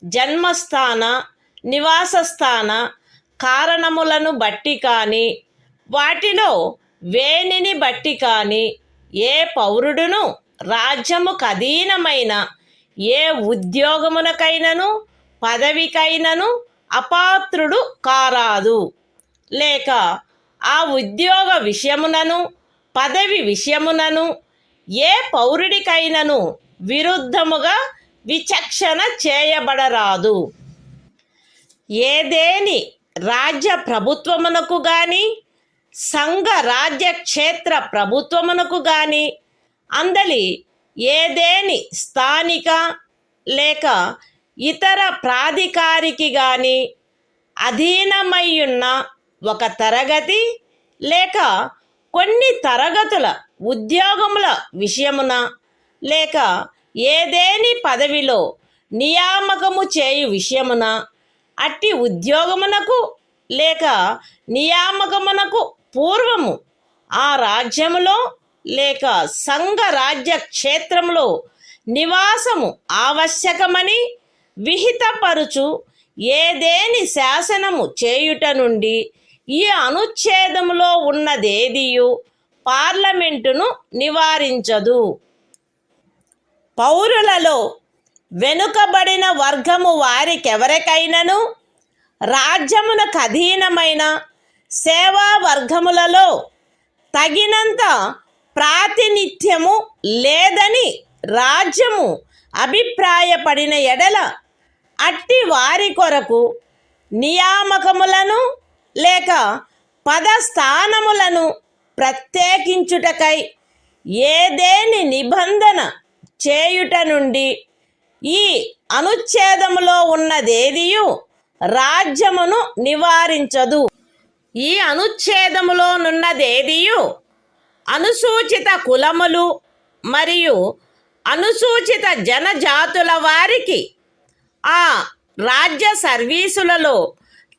జన్మస్థాన, నివాసస్థాన కారణములను బట్టి కానీ వాటిలో వేనిని బట్టి కానీ ఏ పౌరుడును రాజ్యముకు అధీనమైన ఏ ఉద్యోగమునకైనను పదవికైనను అపాత్రుడు కారాదు. లేక ఆ ఉద్యోగ విషయమునను పదవి విషయమునను ఏ పౌరుడికైనను విరుద్ధముగా విచక్షణ చేయబడరాదు. ఏదేని రాజ్య ప్రభుత్వమునకు గాని సంఘ రాజ్య క్షేత్ర ప్రభుత్వమునకు గాని అందలి ఏదేని స్థానిక లేక ఇతర ప్రాధికారికి గాని అధీనమయ్యున్న ఒక తరగతి లేక కొన్ని తరగతుల ఉద్యోగముల విషయమున లేక ఏదేని పదవిలో నియామకము చేయు విషయమున అట్టి ఉద్యోగమునకు లేక నియామకమునకు పూర్వము ఆ రాజ్యములో లేక సంఘ రాజ్య క్షేత్రములో నివాసము ఆవశ్యకమని విహితపరుచు ఏదేని శాసనము చేయుట నుండి ఈ అనుచ్ఛేదములో ఉన్నదేదియు పార్లమెంటును నివారించదు. పౌరులలో వెనుకబడిన వర్గము వారికెవరికైనను రాజ్యమునకు అధీనమైన సేవా వర్గములలో తగినంత ప్రాతినిధ్యము లేదని రాజ్యము అభిప్రాయపడిన ఎడల అట్టి వారి కొరకు నియామకములను లేక పదస్థానములను ప్రత్యేకించుటకై ఏదేని నిబంధన చేయుట నుండి ఈ అనుచ్ఛేదములో ఉన్నదేదియు రాజ్యమును నివారించదు. ఈ అనుచ్ఛేదములోనున్నదేదియు అనుసూచిత కులములు మరియు అనుసూచిత జనజాతుల వారికి ఆ రాజ్య సర్వీసులలో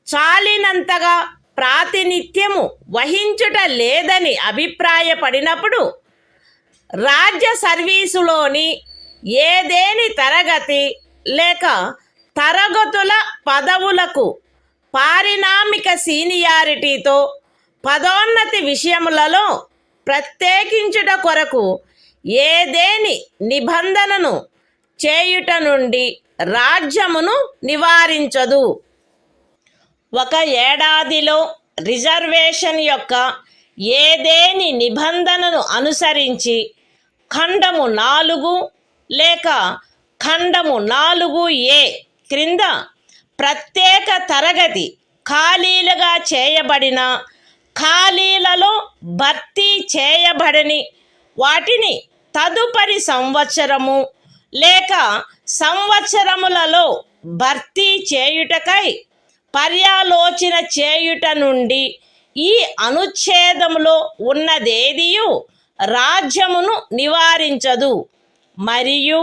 చాలినంతగా ప్రాతినిధ్యము వహించుట లేదని అభిప్రాయపడినప్పుడు రాజ్య సర్వీసులోని ఏదేని తరగతి లేక తరగతుల పదవులకు పారిణామిక సీనియారిటీతో పదోన్నతి విషయములలో ప్రత్యేకించుట కొరకు ఏదేని నిబంధనను చేయుట నుండి రాజ్యమును నివారించదు. ఒక ఏడాదిలో రిజర్వేషన్ యొక్క ఏదేని నిబంధనను అనుసరించి ఖండము 4 లేక ఖండము 4A క్రింద ప్రత్యేక తరగతి ఖాళీలుగా చేయబడిన ఖాళీలలో భర్తీ చేయబడని వాటిని తదుపరి సంవత్సరము లేక సంవత్సరములలో భర్తీ చేయుటకై పర్యాలోచన చేయుట నుండి ఈ అనుచ్ఛేదములో ఉన్నదేదియు రాజ్యమును నివారించదు. మరియు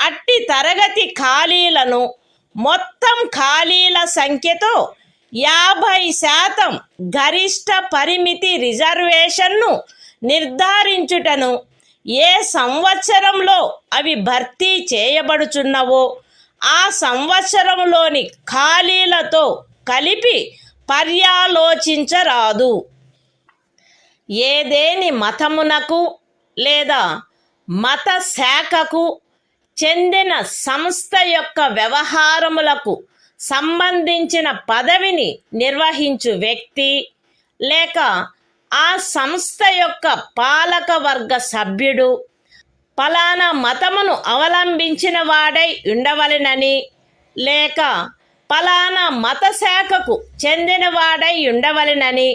అట్టి తరగతి ఖాళీలను మొత్తం ఖాళీల సంఖ్యతో 50% గరిష్ట పరిమితి రిజర్వేషన్ను నిర్ధారించుటను ఏ సంవత్సరంలో అవి భర్తీ చేయబడుచున్నవో ఆ సంవత్సరంలోని ఖాళీలతో కలిపి పర్యాలోచించరాదు. ఏదేని మతమునకు లేదా మత శాఖకు చెందిన సంస్థ యొక్క వ్యవహారములకు సంబంధించిన పదవిని నిర్వహించు వ్యక్తి లేక ఆ సంస్థ యొక్క పాలక వర్గ సభ్యుడు ఫలానా మతమును అవలంబించిన వాడై ఉండవలెనని లేక ఫలానా మత శాఖకు చెందినవాడై ఉండవలెనని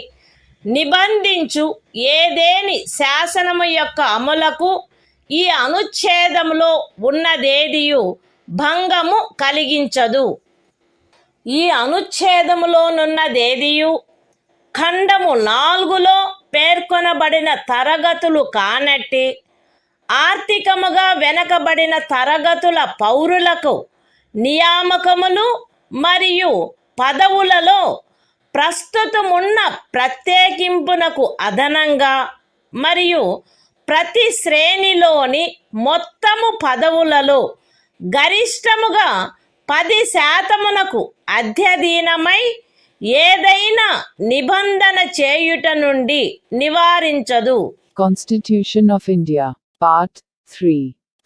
నిబంధించు ఏదేని శాసనము యొక్క అమలుకు ఈ అనుచ్ఛేదములో ఉన్నదేదియు భంగము కలిగించదు. ఈ అనుచ్ఛేదములోనున్నదేదియు ఖండము 4లో పేర్కొనబడిన తరగతులు కానట్టి ఆర్థికముగా వెనకబడిన తరగతుల పౌరులకు నియామకములు మరియు పదవులలో ప్రస్తుతమున్న ప్రత్యేకింపునకు అదనంగా మరియు ప్రతి శ్రేణిలోని మొత్తము పదవులలో గరిష్టముగా 10% అధ్యధీనమై ఏదైనా నిబంధన చేయుట నుండి నివారించదు. Constitution of India. Part 3.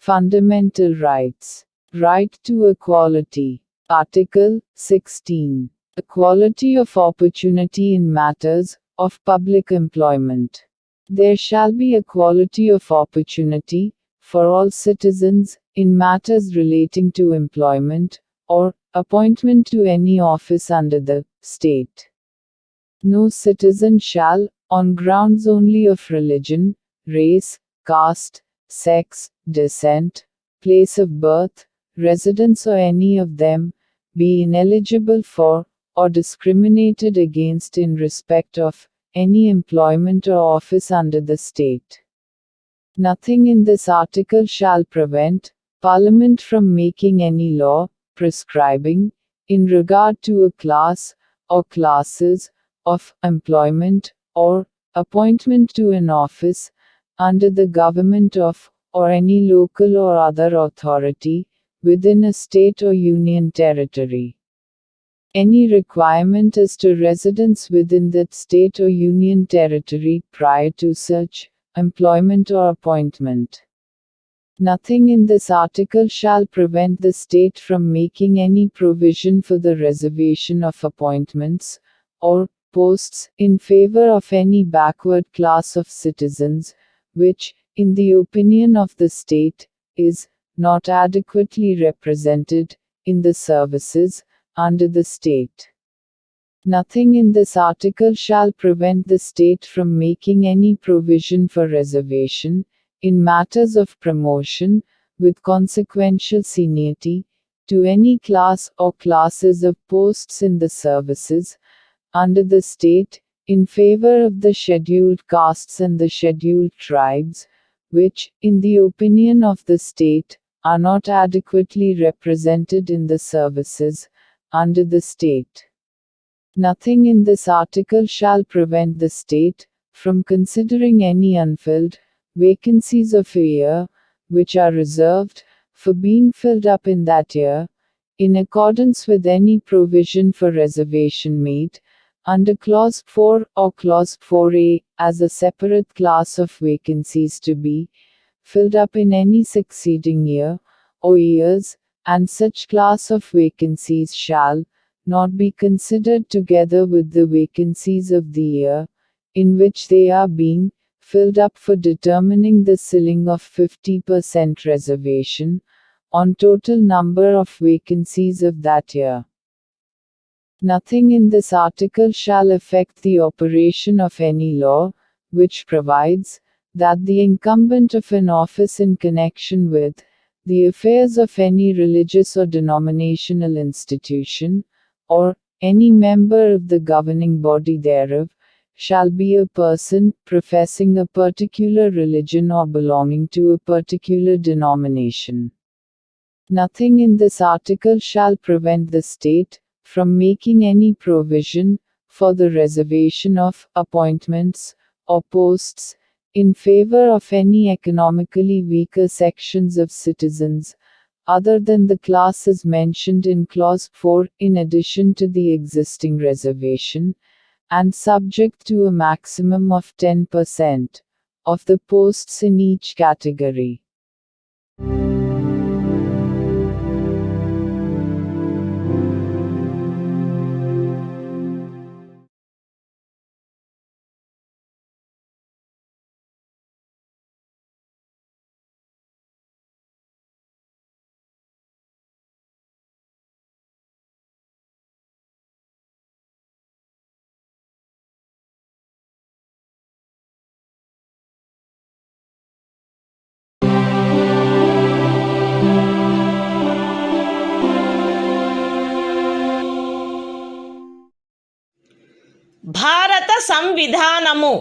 Fundamental Rights. Right to Equality. Article 16. Equality of opportunity in matters of public employment. There shall be equality of opportunity for all citizens in matters relating to employment or appointment to any office under the state. No citizen shall, on grounds only of religion, race, caste, sex, descent, place of birth, residence or any of them, be ineligible for, or discriminated against in respect of, any employment or office under the state. Nothing in this article shall prevent Parliament from making any law, prescribing, in regard to a class, or classes, of employment, or appointment to an office, under the government of, or any local or other authority, within a state or union territory. Any requirement as to residence within that state or union territory prior to such employment or appointment. Nothing in this article shall prevent the state from making any provision for the reservation of appointments, or posts, in favor of any backward class of citizens, which, in the opinion of the state, is not adequately represented in the services under the state. Nothing in this article shall prevent the state from making any provision for reservation, in matters of promotion, with consequential seniority, to any class or classes of posts in the services under the state, in favor of the scheduled castes and the scheduled tribes, which, in the opinion of the state, are not adequately represented in the services under the state. Nothing in this article shall prevent the state from considering any unfilled vacancies of a year, which are reserved for being filled up in that year, in accordance with any provision for reservation made under Clause 4 or Clause 4a, as a separate class of vacancies to be filled up in any succeeding year or years, and such class of vacancies shall not be considered together with the vacancies of the year in which they are being filled up for determining the ceiling of 50% reservation on total number of vacancies of that year. Nothing in this article shall affect the operation of any law, which provides that the incumbent of an office in connection with the affairs of any religious or denominational institution, or any member of the governing body thereof, shall be a person professing a particular religion or belonging to a particular denomination. Nothing in this article shall prevent the state from making any provision for the reservation of appointments or posts in favor of any economically weaker sections of citizens, other than the classes mentioned in Clause 4, in addition to the existing reservation, and subject to a maximum of 10% of the posts in each category. భారత సంవిధానము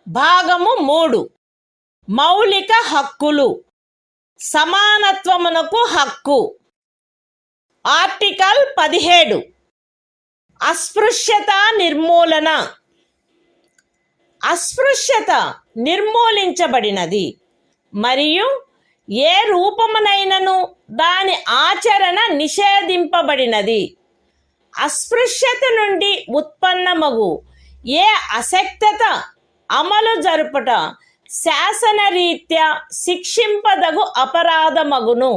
భాగము 3 మౌలిక హక్కులు సమానత్వమునకు హక్కు. Article 17 అస్పృశ్యత నిర్మూలన. అస్పృశ్యత నిర్మూలించబడినది మరియు ఏ రూపమునైనను దాని ఆచరణ నిషేధింపబడినది. అస్పృశ్యత నుండి ఉత్పన్నమగు ఏ అశక్తత అమలు జరుపుట శాసనరీత్యా శిక్షింపదగు అపరాధమగును.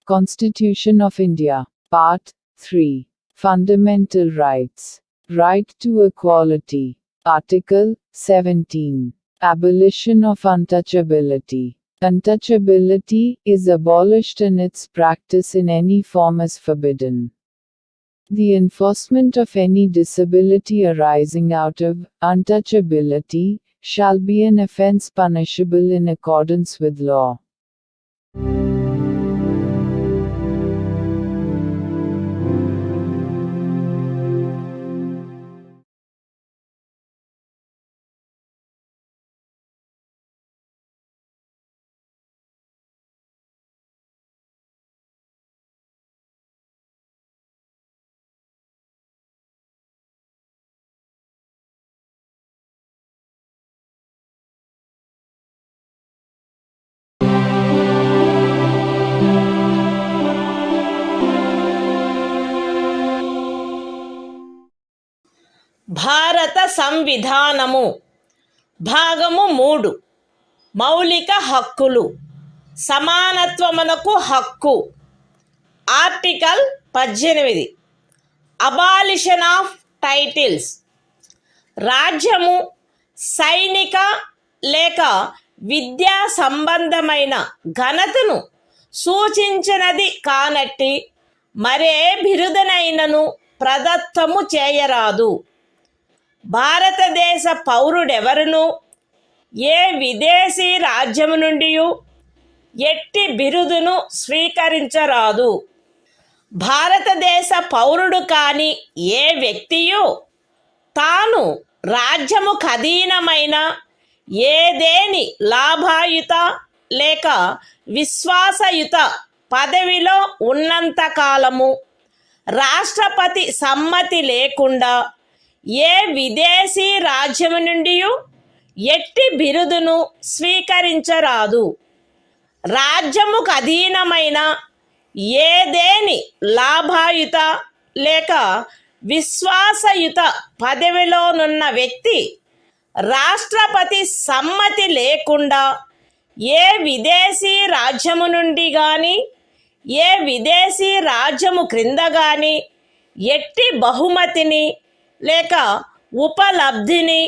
Constitution of India, Part 3. Fundamental Rights. Right to Equality. Article 17. Abolition of untouchability. Untouchability is abolished and its practice in any form is forbidden. The enforcement of any disability arising out of untouchability shall be an offence punishable in accordance with law. భారత సంవిధానము భాగము 3 మౌలిక హక్కులు సమానత్వమునకు హక్కు. Article 18 abolition of titles. రాజ్యము సైనిక లేక విద్యా సంబంధమైన ఘనతను సూచించినది కానట్టి మరే బిరుదనైనను ప్రదత్తము చేయరాదు. భారతదేశ పౌరుడెవరును ఏ విదేశీ రాజ్యము నుండి ఎట్టి బిరుదును స్వీకరించరాదు. భారతదేశ పౌరుడు కాని ఏ వ్యక్తియు తాను రాజ్యము ఖదీనమైన ఏదేని లాభాయుత లేక విశ్వాసయుత పదవిలో ఉన్నంతకాలము రాష్ట్రపతి సమ్మతి లేకుండా ఏ విదేశీ రాజ్యము నుండి ఎట్టి బిరుదును స్వీకరించరాదు. రాజ్యముకు అధీనమైన ఏదేని లాభాయుత లేక విశ్వాసయుత పదవిలోనున్న వ్యక్తి రాష్ట్రపతి సమ్మతి లేకుండా ఏ విదేశీ రాజ్యము నుండి కానీ ఏ విదేశీ రాజ్యము క్రింద కానీ ఎట్టి బహుమతిని లేక ఉపలబ్ధిని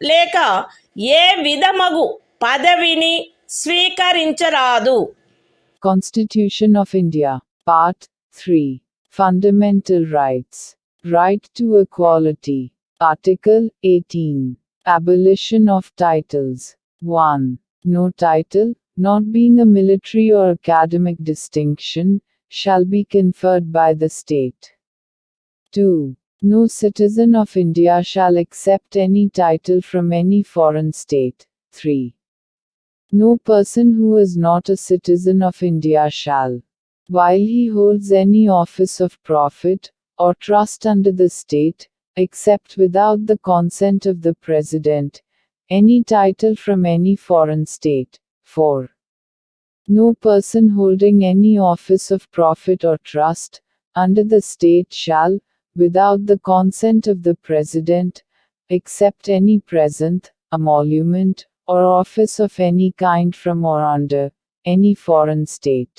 లేక ఏ విధమగు పదవిని స్వీకరించరాదు. Constitution of India, Part 3. Fundamental Rights. Right to Equality. Article 18. Abolition of Titles. 1. No title, not being a military or academic distinction, shall be conferred by the state. 2. No citizen of India shall accept any title from any foreign state. 3. No person who is not a citizen of India shall, while he holds any office of profit or trust under the state, accept without the consent of the President, any title from any foreign state. 4. No person holding any office of profit or trust under the state shall, without the consent of the President, accept any present, emolument, or office of any kind from or under any foreign state.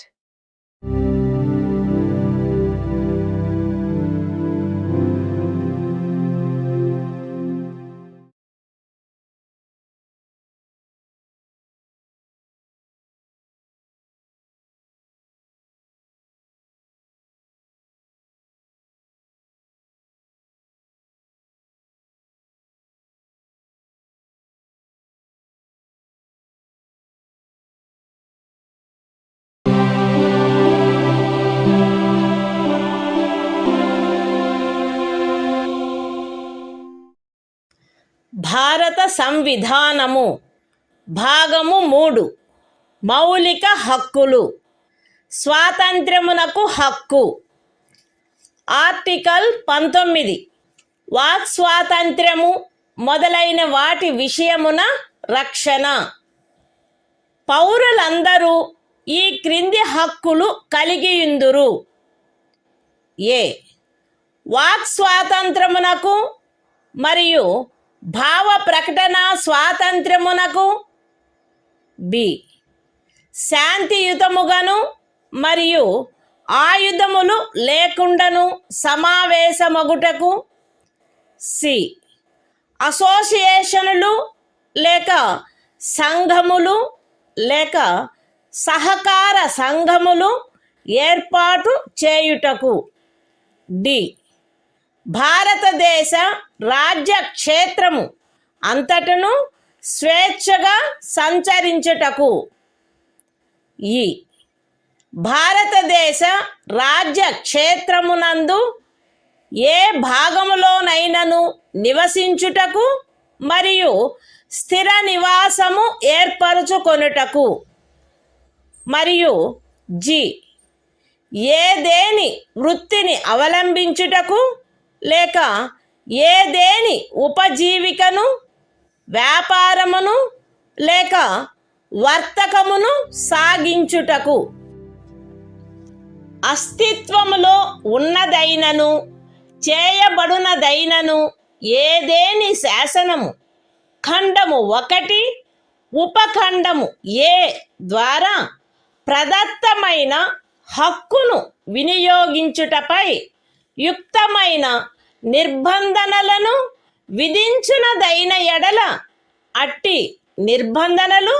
భారత సంవిధానము భాగము 3 మౌలిక హక్కులు. స్వాతంత్ర్యమునకు హక్కు. Article 19 walk స్వాతంత్ర్యము మొదలైన వాటి విషయమున రక్షణ. పౌరులందరూ ఈ క్రింది హక్కులు కలిగియుందురు. ఏ వాక్ స్వాతంత్రమునకు మరియు భావ ప్రకటన స్వాతంత్ర్యమునకు. బి శాంతియుతముగాను మరియు ఆయుధములు లేకుండాను సమావేశమగుటకు. సి అసోసియేషనులు లేక సంఘములు లేక సహకార సంఘములు ఏర్పాటు చేయుటకు. డి భారతదేశ రాజ్య క్షేత్రము అంతటను స్వేచ్ఛగా సంచరించుటకు. ఈ భారతదేశ రాజ్య క్షేత్రమునందు ఏ భాగములోనైనను నివసించుటకు మరియు స్థిర నివాసము ఏర్పరచుకొనుటకు. మరియు జి ఏదేని వృత్తిని అవలంబించుటకు లేక ఏదేని ఉపజీవికను వ్యాపారమును లేక వర్తకమును సాగించుటకు. అస్తిత్వములో ఉన్నదైనను చేయబడునదైనను ఏదేని శాసనము ఖండము 1 ఉపఖండము ఏ ద్వారా ప్రదత్తమైన హక్కును వినియోగించుటపై యుక్తమైన నిర్బంధనలను విధించునదైన ఎడల అట్టి నిర్బంధనలు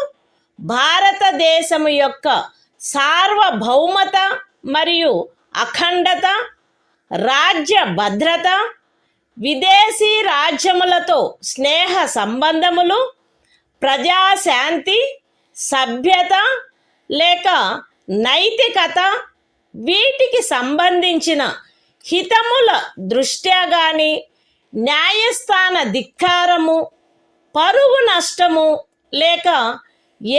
భారతదేశము యొక్క సార్వభౌమత మరియు అఖండత, రాజ్య భద్రత, విదేశీ రాజ్యములతో స్నేహ సంబంధములు, ప్రజాశాంతి, సభ్యత లేక నైతికత వీటికి సంబంధించిన హితముల దృష్ట్యా గాని న్యాయస్థాన ధిక్కారము, పరువు నష్టము లేక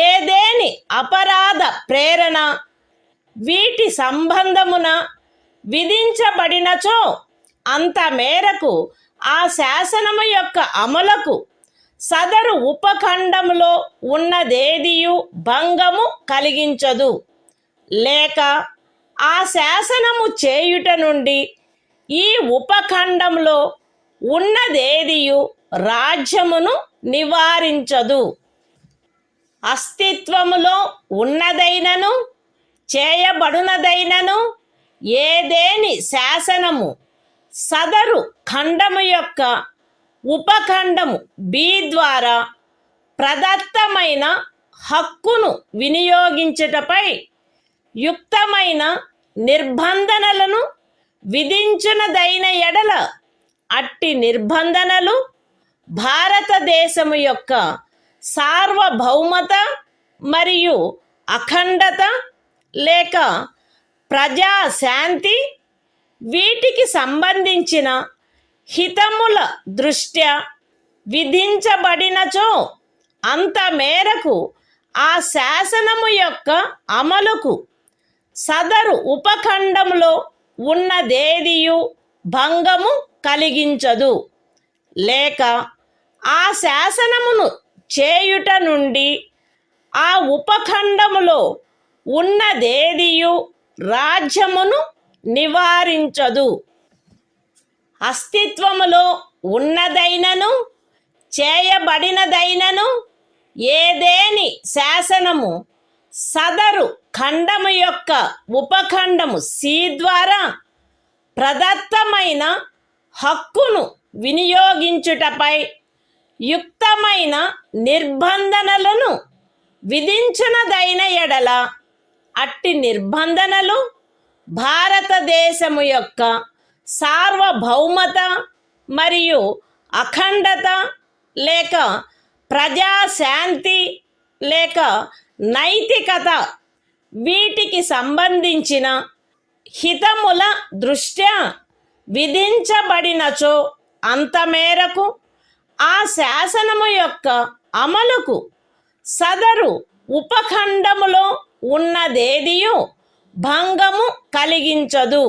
ఏదేని అపరాధ ప్రేరణ వీటి సంబంధమున విధించబడినచో అంత మేరకు ఆ శాసనము యొక్క అమలుకు సదరు ఉపఖండములో ఉన్నదేదియు భంగము కలిగించదు. లేక ఆ శాసనము చేయుట నుండి ఈ ఉపఖండంలో ఉన్నదేదియు రాజ్యమును నివారించదు. అస్తిత్వములో ఉన్నదైనను చేయబడునదైనను ఏదేని శాసనము సదరు ఖండము యొక్క ఉపఖండము బి ద్వారా ప్రదత్తమైన హక్కును వినియోగించుటపై యుక్తమైన నిర్బంధనలను విధించునదైన ఎడల అట్టి నిర్బంధనలు భారతదేశము యొక్క సార్వభౌమత మరియు అఖండత లేక ప్రజాశాంతి వీటికి సంబంధించిన హితముల దృష్ట్యా విధించబడినచో అంత మేరకు ఆ శాసనము యొక్క అమలుకు సదరు ఉపఖండములో ఉన్నదేదియు భంగము కలిగించదు. లేక ఆ శాసనమును చేయుట నుండి ఆ ఉపఖండములో ఉన్నదేదియు రాజ్యమును నివారించదు. అస్తిత్వములో ఉన్నదైనను చేయబడినదైనను ఏదేని శాసనము సదరు ఖండము యొక్క ఉపఖండము సి ద్వారా ప్రదత్తమైన హక్కును వినియోగించుటపై యుక్తమైన నిర్బంధనలను విధించునదైన ఎడల అట్టి నిర్బంధనలు భారతదేశము యొక్క సార్వభౌమత మరియు అఖండత లేక ప్రజాశాంతి లేక నైతికత వీటికి సంబంధించిన హితముల దృష్ట్యా విధించబడినచో అంత మేరకు ఆ శాసనము యొక్క అమలుకు సదరు ఉపఖండములో ఉన్నదేదియు భంగము కలిగించదు,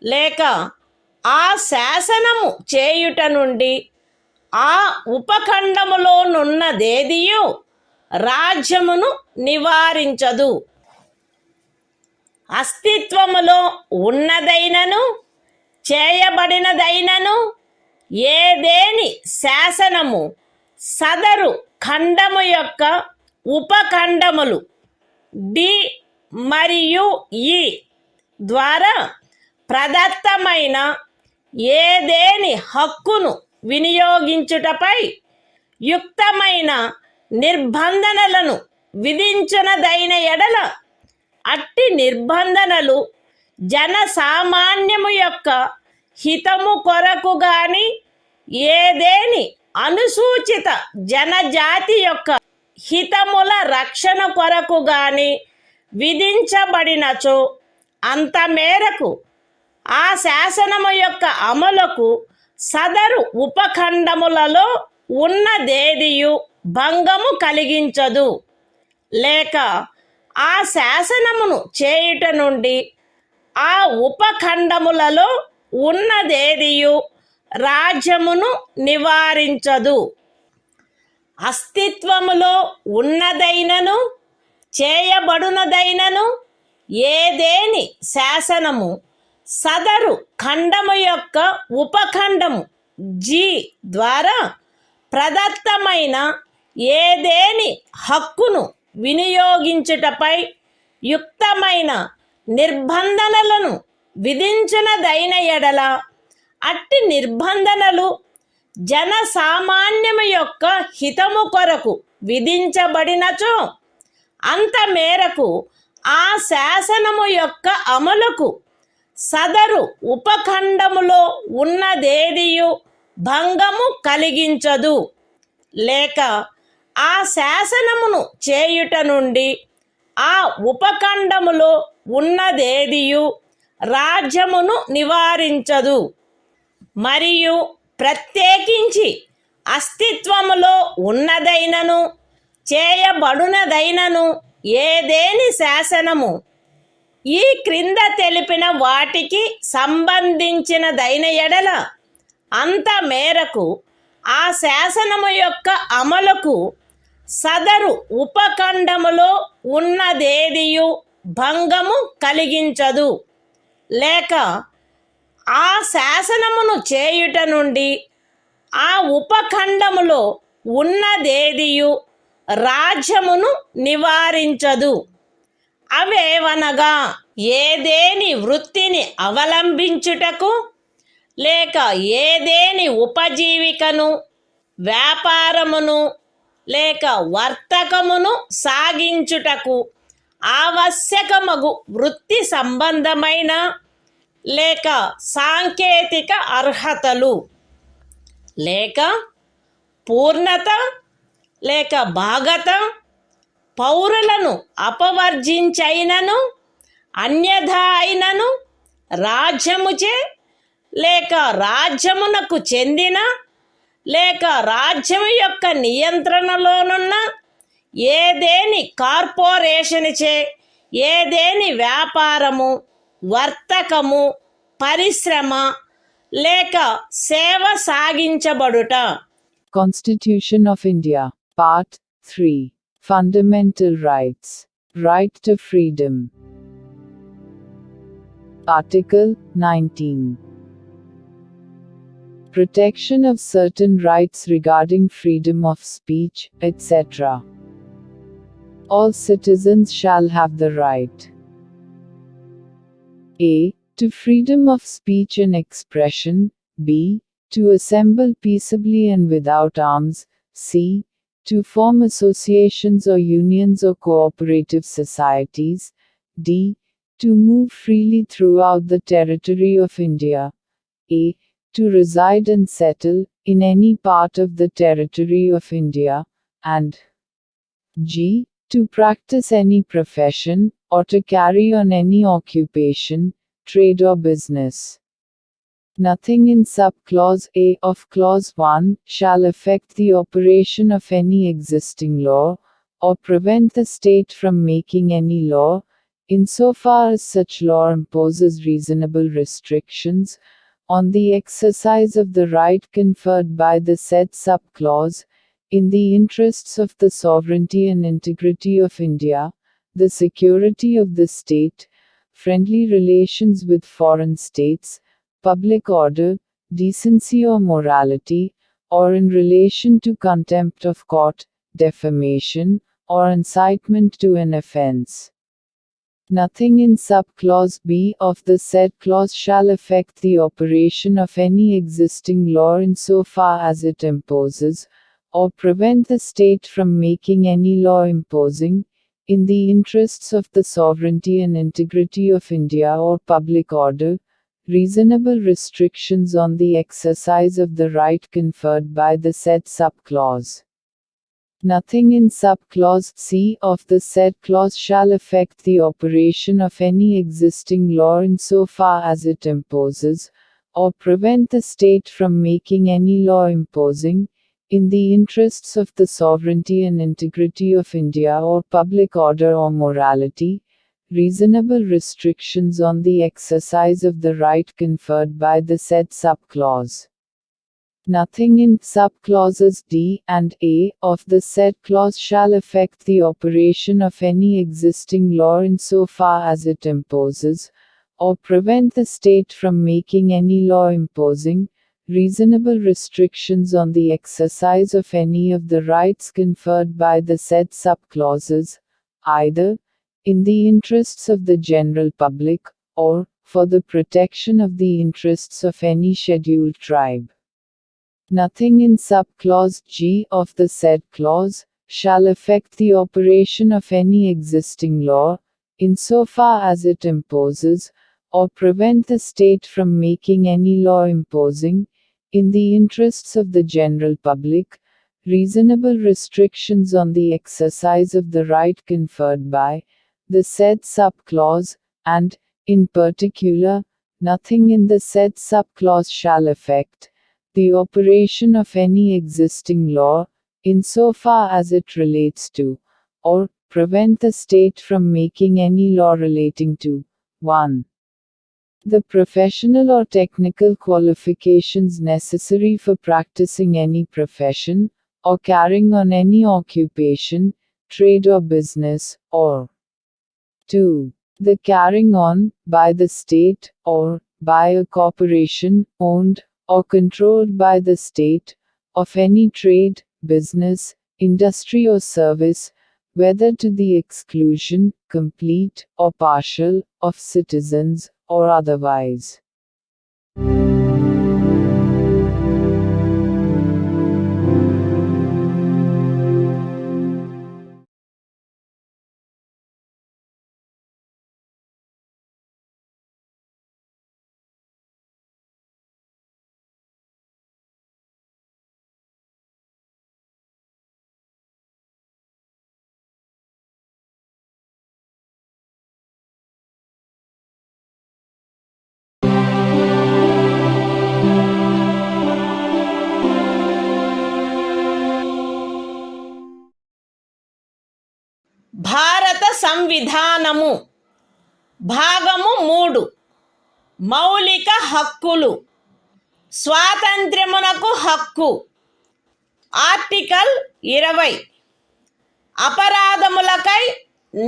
లేక ఆ శాసనము చేయుట నుండి ఆ ఉపఖండములోనున్నదేదియు రాజ్యమును నివారించదు. అస్తిత్వములో ఉన్నదైనను చేయబడినదైనను ఏదేని శాసనము సదరు ఖండము యొక్క ఉపఖండములు డి మరియు ఈ ద్వారా ప్రదత్తమైన ఏదేని హక్కును వినియోగించుటపై యుక్తమైన నిర్బంధనలను విధించునదైన ఎడల అట్టి నిర్బంధనలు జనసామాన్యము యొక్క హితము కొరకు గాని ఏదేని అనుసూచిత జనజాతి యొక్క హితముల రక్షణ కొరకు గాని విధించబడినచో అంత మేరకు ఆ శాసనము యొక్క అమలుకు సదరు ఉపఖండములలో ఉన్నదేదియు భంగము కలిగించదు, లేక ఆ శాసనమును చేయుట నుండి ఆ ఉపఖండములలో ఉన్నదేదియు రాజ్యమును నివారించదు. అస్తిత్వములో ఉన్నదైనను చేయబడునదైనను ఏదేని శాసనము సదరు ఖండము యొక్క ఉపఖండము జి ద్వారా ప్రదత్తమైన ఏదేని హక్కును వినియోగించుటపై యుక్తమైన నిర్బంధనలను విధించునదైన ఎడల అట్టి నిర్బంధనలు జనసామాన్యము యొక్క హితము కొరకు విధించబడినచో అంత మేరకు ఆ శాసనము యొక్క అమలుకు సదరు ఉపఖండములో ఉన్నదేదియు భంగము కలిగించదు, లేక ఆ శాసనమును చేయుట నుండి ఆ ఉపఖండములో ఉన్నదేదియు రాజ్యమును నివారించదు. మరియు ప్రత్యేకించి అస్తిత్వములో ఉన్నదైనను చేయబడునదైనను ఏదేని శాసనము ఈ క్రింద తెలిపిన వాటికి సంబంధించినదైన ఎడల అంత మేరకు ఆ శాసనము యొక్క అమలుకు సదరు ఉపఖండములో ఉన్నదేదియు భంగము కలిగించదు, లేక ఆ శాసనమును చేయుట నుండి ఆ ఉపఖండములో ఉన్నదేదియు రాజ్యమును నివారించదు. అవేవనగా ఏదేని వృత్తిని అవలంబించుటకు లేక ఏదేని ఉపజీవికను వ్యాపారమును లేక వర్తకమును సాగించుటకు ఆవశ్యకమగు వృత్తి సంబంధమైన లేక సాంకేతిక అర్హతలు లేక పూర్ణత లేక భాగత పౌరులను అపవర్జించైనను అన్యథా అయినను రాజ్యముచే లేక రాజ్యమునకు చెందిన లేక రాజ్యము యొక్క నియంత్రణలోనున్న ఏదేని కార్పొరేషన్చే ఏదేని వ్యాపారము వర్తకము పరిశ్రమ లేక సేవ సాగించబడుట. Constitution of India, Part 3, Fundamental Rights, Right to Freedom. Article 19. Protection of certain rights regarding freedom of speech, etc. All citizens shall have the right a. to freedom of speech and expression, b. to assemble peaceably and without arms, c. to form associations or unions or cooperative societies, d. to move freely throughout the territory of India, a. to reside and settle in any part of the territory of India, and g. to practice any profession, or to carry on any occupation, trade or business. Nothing in subclause A of clause 1 shall affect the operation of any existing law, or prevent the state from making any law, insofar as such law imposes reasonable restrictions on the exercise of the right conferred by the said subclause, in the interests of the sovereignty and integrity of India, the security of the state, friendly relations with foreign states, public order, decency or morality, or in relation to contempt of court, defamation, or incitement to an offense. Nothing in subclause B of the said clause shall affect the operation of any existing law insofar as it imposes, or prevent the state from making any law imposing, in the interests of the sovereignty and integrity of India or public order, reasonable restrictions on the exercise of the right conferred by the said subclause. Nothing in subclause C of the said clause shall affect the operation of any existing law insofar as it imposes, or prevent the state from making any law imposing, in the interests of the sovereignty and integrity of India or public order or morality, reasonable restrictions on the exercise of the right conferred by the said subclause. Nothing in subclauses D and A of the said clause shall affect the operation of any existing law insofar as it imposes, or prevent the state from making any law imposing, reasonable restrictions on the exercise of any of the rights conferred by the said subclauses, either in the interests of the general public, or for the protection of the interests of any scheduled tribe. Nothing in subclause G of the said clause shall affect the operation of any existing law, insofar as it imposes, or prevent the state from making any law imposing, in the interests of the general public, reasonable restrictions on the exercise of the right conferred by the said subclause, and, in particular, nothing in the said subclause shall affect the operation of any existing law, insofar as it relates to, or prevent the state from making any law relating to 1. The professional or technical qualifications necessary for practicing any profession, or carrying on any occupation, trade or business, or 2. The carrying on, by the state, or by a corporation, owned or controlled by the state, of any trade, business, industry or service, whether to the exclusion, complete or partial, of citizens, or otherwise. భారత సంవిధానము భాగము 3 మౌలిక హక్కులు స్వాతంత్ర్యమునకు హక్కు article 20 అపరాధములకై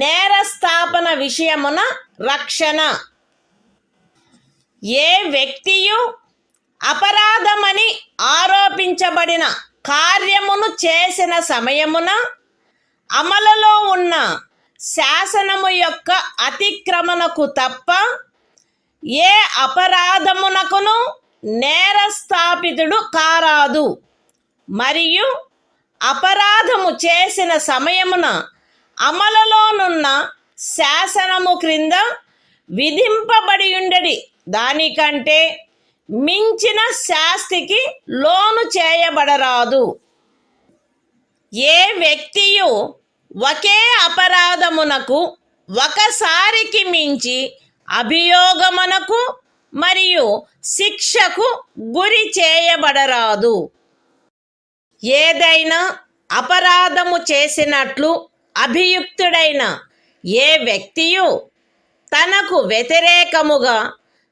నేరస్థాపన విషయమున రక్షణ ఏ వ్యక్తియు అపరాధమని ఆరోపించబడిన కార్యమును చేసిన సమయమున అమలులో ఉన్న శాసనము యొక్క అతిక్రమణకు తప్ప ఏ అపరాధమునకును నేరస్థాపితుడు కారాదు మరియు అపరాధము చేసిన సమయమున అమలులోనున్న శాసనము క్రింద విధింపబడియుండెడి దానికంటే మించిన శాస్తికి లోను చేయబడరాదు. ఏ వ్యక్తియు ఒకే అపరాధమునకు ఒకసారికి మించి అభియోగమునకు మరియు శిక్షకు గురి చేయబడరాదు. ఏదైనా అపరాధము చేసినట్లు అభియుక్తుడైన ఏ వ్యక్తియు తనకు వ్యతిరేకముగా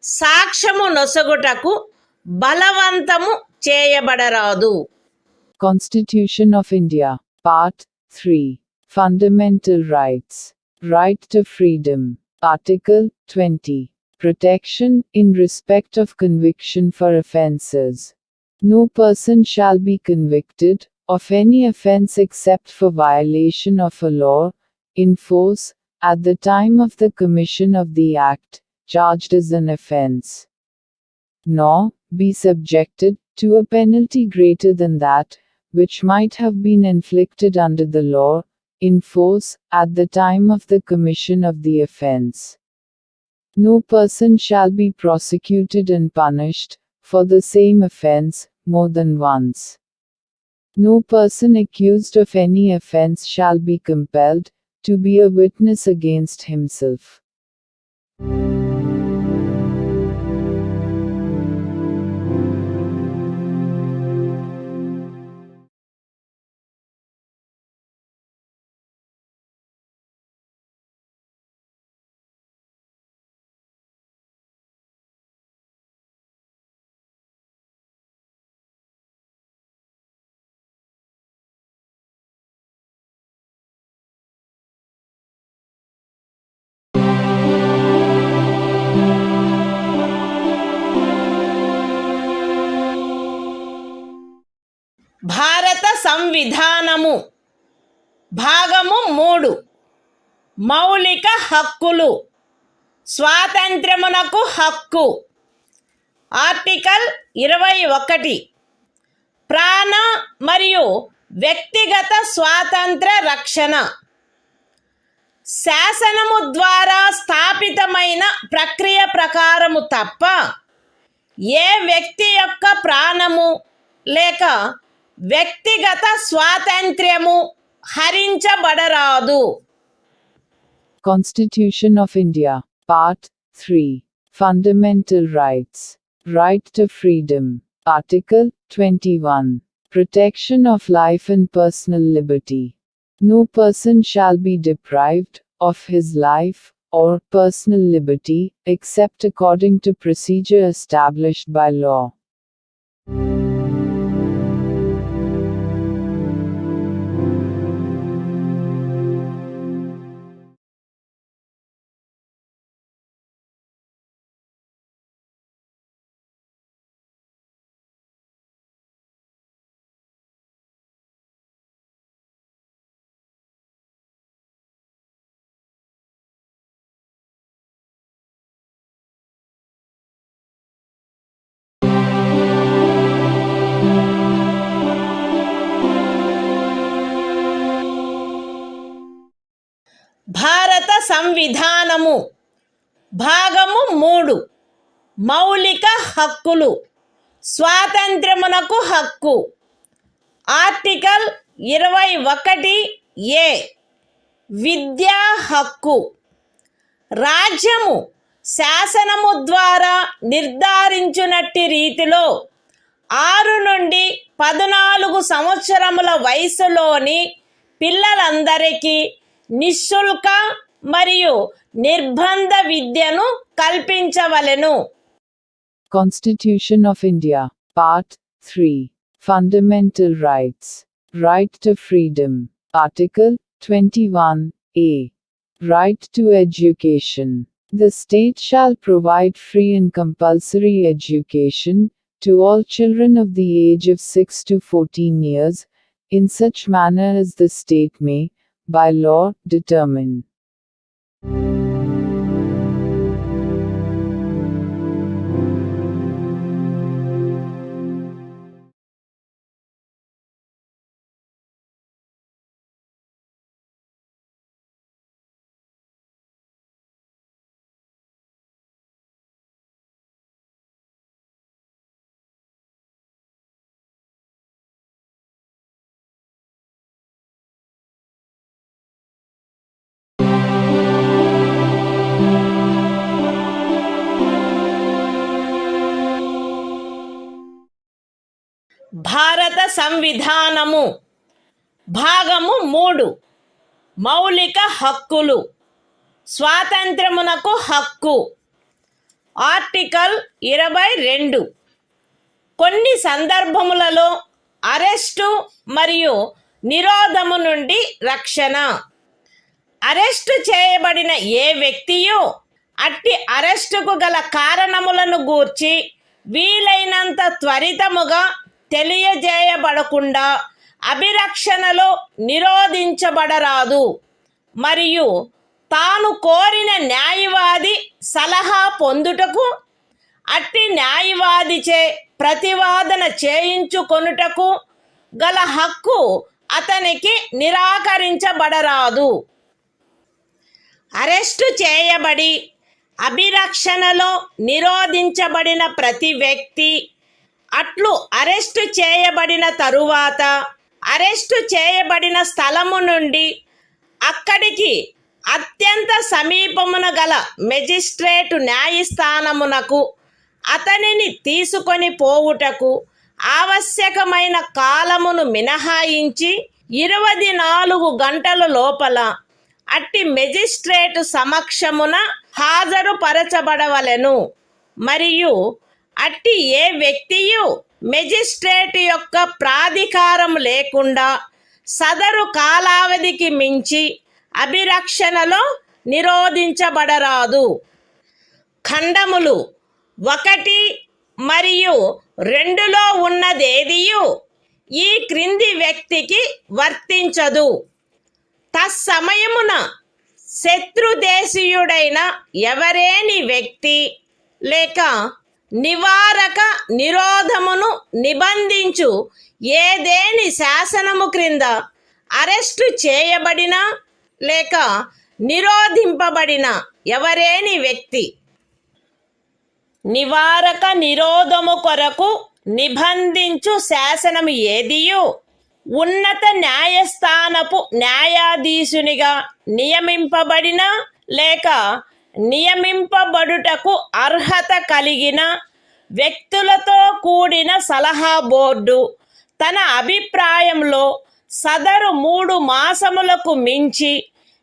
సాక్ష్యము నొసగుటకు బలవంతము చేయబడరాదు. Constitution of India, Part 3. Fundamental Rights. Right to Freedom. Article 20. Protection in respect of conviction for offences. No person shall be convicted of any offence except for violation of a law, in force, at the time of the commission of the act, charged as an offence, nor be subjected to a penalty greater than that, which might have been inflicted under the law, in force, at the time of the commission of the offence. No person shall be prosecuted and punished, for the same offence, more than once. No person accused of any offence shall be compelled to be a witness against himself. భారత సంవిధానము భాగము 3. మౌలిక హక్కులు. స్వాతంత్ర్యమునకు హక్కు. Article 21. ప్రాణ మరియు వ్యక్తిగత స్వాతంత్ర రక్షణ. శాసనము ద్వారా స్థాపితమైన ప్రక్రియ ప్రకారము తప్ప ఏ వ్యక్తి యొక్క ప్రాణము లేక వ్యక్తిగత స్వాతంత్ర్యము హరించబడరాదు. Constitution of India, Part 3. Fundamental Rights. Right to Freedom. Article 21. Protection of life and personal liberty. No person shall be deprived of his life or personal liberty, except according to procedure established by law. భారత సంవిధానము భాగము 3. మౌలిక హక్కులు. స్వాతంత్ర్యమునకు హక్కు. Article 21A. విద్యా హక్కు. రాజ్యము శాసనము ద్వారా నిర్ధారించునట్టి రీతిలో 6 నుండి 14 సంవత్సరముల వయసులోని పిల్లలందరికీ నిశుల్క మరియు నిర్బంధ విద్యను కల్పించవలెను. Constitution of India, Part 3. Fundamental Rights. Right to Freedom. Article 21A. Right to Education. The state shall provide free and compulsory education to all children of the age of 6 to 14 years, in such manner as the state may, by law, determine. భారత సంవిధానము భాగము 3 మౌలిక హక్కులు స్వాతంత్రమునకు హక్కు article 22 కొన్ని సందర్భములలో arrest మరియు నిరోధము నుండి రక్షణ. Arrest చేయబడిన ఏ వ్యక్తియు అట్టి అరెస్టుకు గల కారణములను గూర్చి వీలైనంత త్వరితముగా తెలియజేయబడకుండా అభిరక్షణలో నిరోధించబడరాదు మరియు తాను కోరిన న్యాయవాది సలహా పొందుటకు అట్టి న్యాయవాదిచే ప్రతివాదన చేయించుకొనుటకు గల హక్కు అతనికి నిరాకరించబడరాదు. అరెస్టు చేయబడి అభిరక్షణలో నిరోధించబడిన ప్రతి వ్యక్తి అట్లు అరెస్టు చేయబడిన తరువాత అరెస్టు చేయబడిన స్థలము నుండి అక్కడికి అత్యంత సమీపమున గల మెజిస్ట్రేటు న్యాయస్థానమునకు అతనిని తీసుకొని పోవుటకు ఆవశ్యకమైన కాలమును మినహాయించి 24 గంటల లోపల అట్టి మెజిస్ట్రేటు సమక్షమున హాజరుపరచబడవలెను మరియు అట్టి ఏ వ్యక్తియు మెజిస్ట్రేటు యొక్క ప్రాధికారం లేకుండా సదరు కాలావధికి మించి అభిరక్షణలో నిరోధించబడరాదు. ఖండములు 1 మరియు 2లో ఉన్నదేదియు ఈ క్రింది వ్యక్తికి వర్తించదు. తత్సమయమున శత్రుదేశీయుడైన ఎవరేని వ్యక్తి లేక నివారక నిరోధమును నిబంధించు ఏదేని శాసనము క్రింద అరెస్టు చేయబడిన లేక నిరోధింపబడిన ఎవరేని వ్యక్తి నివారక నిరోధము కొరకు నిబంధించు శాసనము ఏదియు ఉన్నత న్యాయస్థానపు న్యాయాధీశునిగా నియమింపబడిన లేక నియమింపబడుటకు అర్హత కలిగిన వ్యక్తులతో కూడిన సలహా బోర్డు తన అభిప్రాయంలో సదరు 3 మాసములకు మించి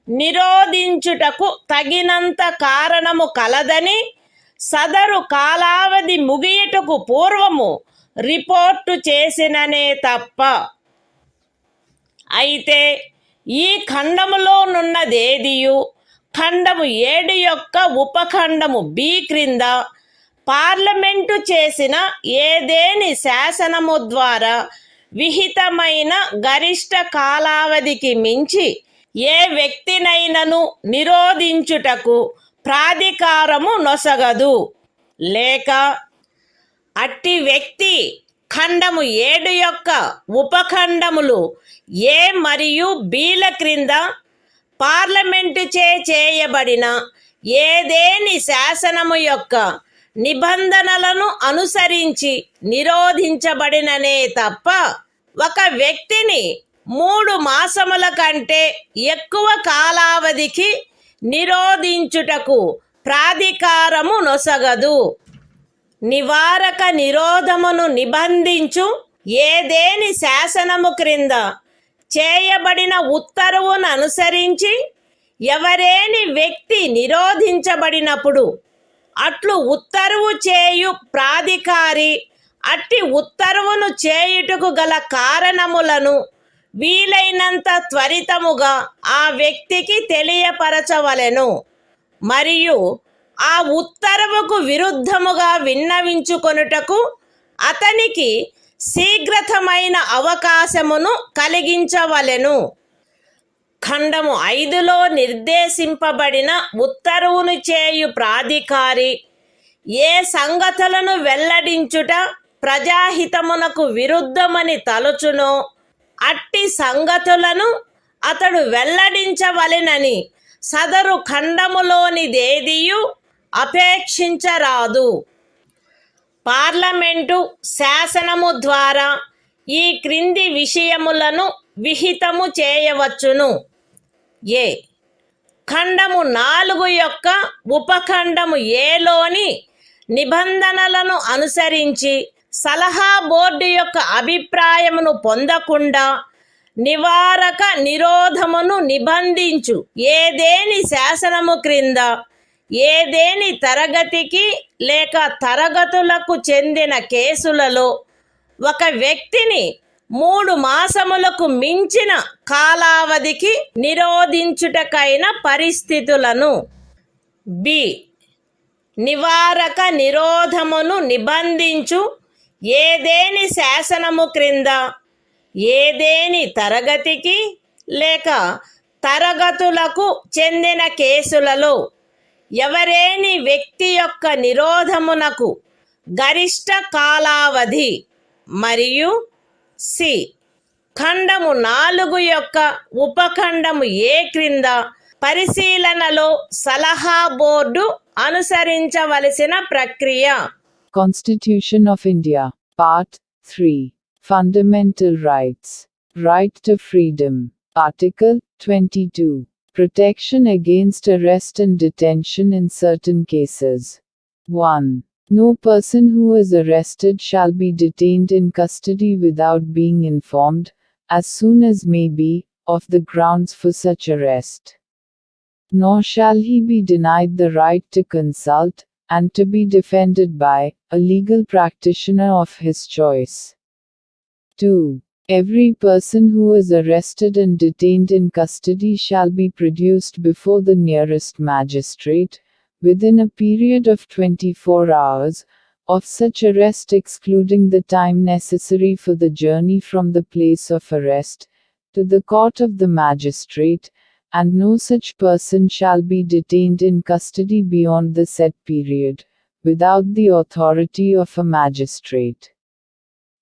నిరోధించుటకు తగినంత కారణము కలదని సదరు కాలావధి ముగియుటకు పూర్వము రిపోర్టు చేసిననే తప్ప. అయితే ఈ ఖండములోనున్నదేదియు ఖండము 7 యొక్క ఉపఖండము బి క్రింద పార్లమెంటు చేసిన ఏదేని శాసనము ద్వారా విహితమైన గరిష్ట కాలావధికి మించి ఏ వ్యక్తినైనను నిరోధించుటకు ప్రాధికారము నొసగదు లేక అట్టి వ్యక్తి ఖండము 7 యొక్క ఉపఖండములు ఏ మరియు బిల క్రింద పార్లమెంటు చేయబడిన ఏదేని శాసనము యొక్క నిబంధనలను అనుసరించి నిరోధించబడిననే తప్ప ఒక వ్యక్తిని 3 మాసముల కంటే ఎక్కువ కాలావధికి నిరోధించుటకు ప్రాధికారము నొసగదు. నివారక నిరోధమును నిబంధించు ఏదేని శాసనము క్రింద చేయబడిన ఉత్తర్వును అనుసరించి ఎవరేని వ్యక్తి నిరోధించబడినప్పుడు అట్లు ఉత్తర్వు చేయు ప్రాధికారి అట్టి ఉత్తర్వును చేయుటకు గల కారణములను వీలైనంత త్వరితముగా ఆ వ్యక్తికి తెలియపరచవలెను మరియు ఆ ఉత్తర్వుకు విరుద్ధముగా విన్నవించుకొనుటకు అతనికి శీఘ్రతమైన అవకాశమును కలిగించవలెను. ఖండము 5లో నిర్దేశింపబడిన ఉత్తర్వును చేయు ప్రాధికారి ఏ సంగతులను వెల్లడించుట ప్రజాహితమునకు విరుద్ధమని తలచునో అట్టి సంగతులను అతడు వెల్లడించవలెనని సదరు ఖండములోనిదేదియు అపేక్షించరాదు. పార్లమెంటు శాసనము ద్వారా ఈ క్రింది విషయములను విహితము చేయవచ్చును. ఏ ఖండము 4 యొక్క ఉపఖండము ఏలోని నిబంధనలను అనుసరించి సలహా బోర్డు యొక్క అభిప్రాయమును పొందకుండా నివారక నిరోధమును నిబంధించు ఏదేని శాసనము క్రింద ఏదేని తరగతికి లేక తరగతులకు చెందిన కేసులలో ఒక వ్యక్తిని 3 మాసములకు మించిన కాలావధికి నిరోధించుటకైన పరిస్థితులను. బి. నివారక నిరోధమును నిబంధించు ఏదేని శాసనము క్రింద ఏదేని తరగతికి లేక తరగతులకు చెందిన కేసులలో ఎవరేని వ్యక్తి యొక్క నిరోధమునకు గరిష్ట కాలావధి మరియు సి. ఖండము 4 యొక్క ఉపఖండము ఏ క్రింద పరిశీలనలో సలహా బోర్డు అనుసరించవలసిన ప్రక్రియ. Constitution of India, Part 3. Fundamental Rights. Right to Freedom. Article 22. Protection against arrest and detention in certain cases. 1. No person who is arrested shall be detained in custody without being informed, as soon as may be, of the grounds for such arrest. Nor shall he be denied the right to consult, and to be defended by, a legal practitioner of his choice. 2. Every person who is arrested and detained in custody shall be produced before the nearest magistrate, within a period of 24 hours, of such arrest excluding the time necessary for the journey from the place of arrest, to the court of the magistrate, and no such person shall be detained in custody beyond the said period, without the authority of a magistrate.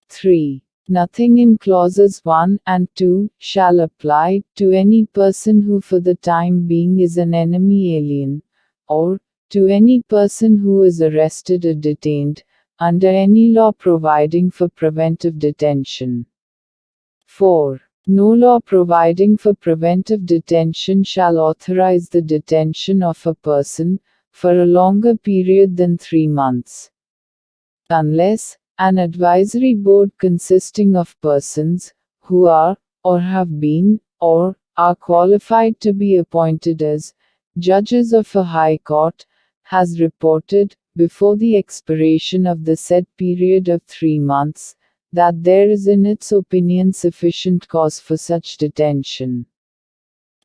3. Nothing in clauses 1 and 2 shall apply to any person who for the time being is an enemy alien, or to any person who is arrested or detained, under any law providing for preventive detention. 4. No law providing for preventive detention shall authorize the detention of a person, for a longer period than 3 months. Unless, an advisory board consisting of persons, who are, or have been, or are qualified to be appointed as, judges of a high court, has reported, before the expiration of the said period of 3 months, that there is in its opinion sufficient cause for such detention.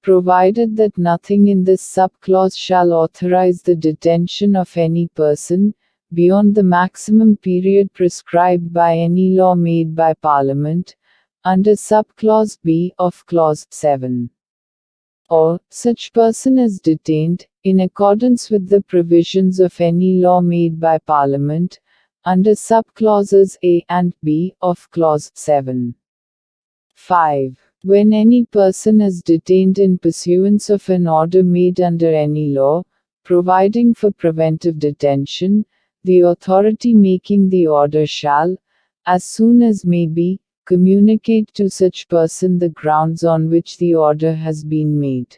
Provided that nothing in this subclause shall authorize the detention of any person, beyond the maximum period prescribed by any law made by Parliament, under subclause B of clause 7. Or, such person is detained, in accordance with the provisions of any law made by Parliament, under subclauses A and B of clause 7. 5. When any person is detained in pursuance of an order made under any law, providing for preventive detention, the authority making the order shall, as soon as may be, communicate to such person the grounds on which the order has been made,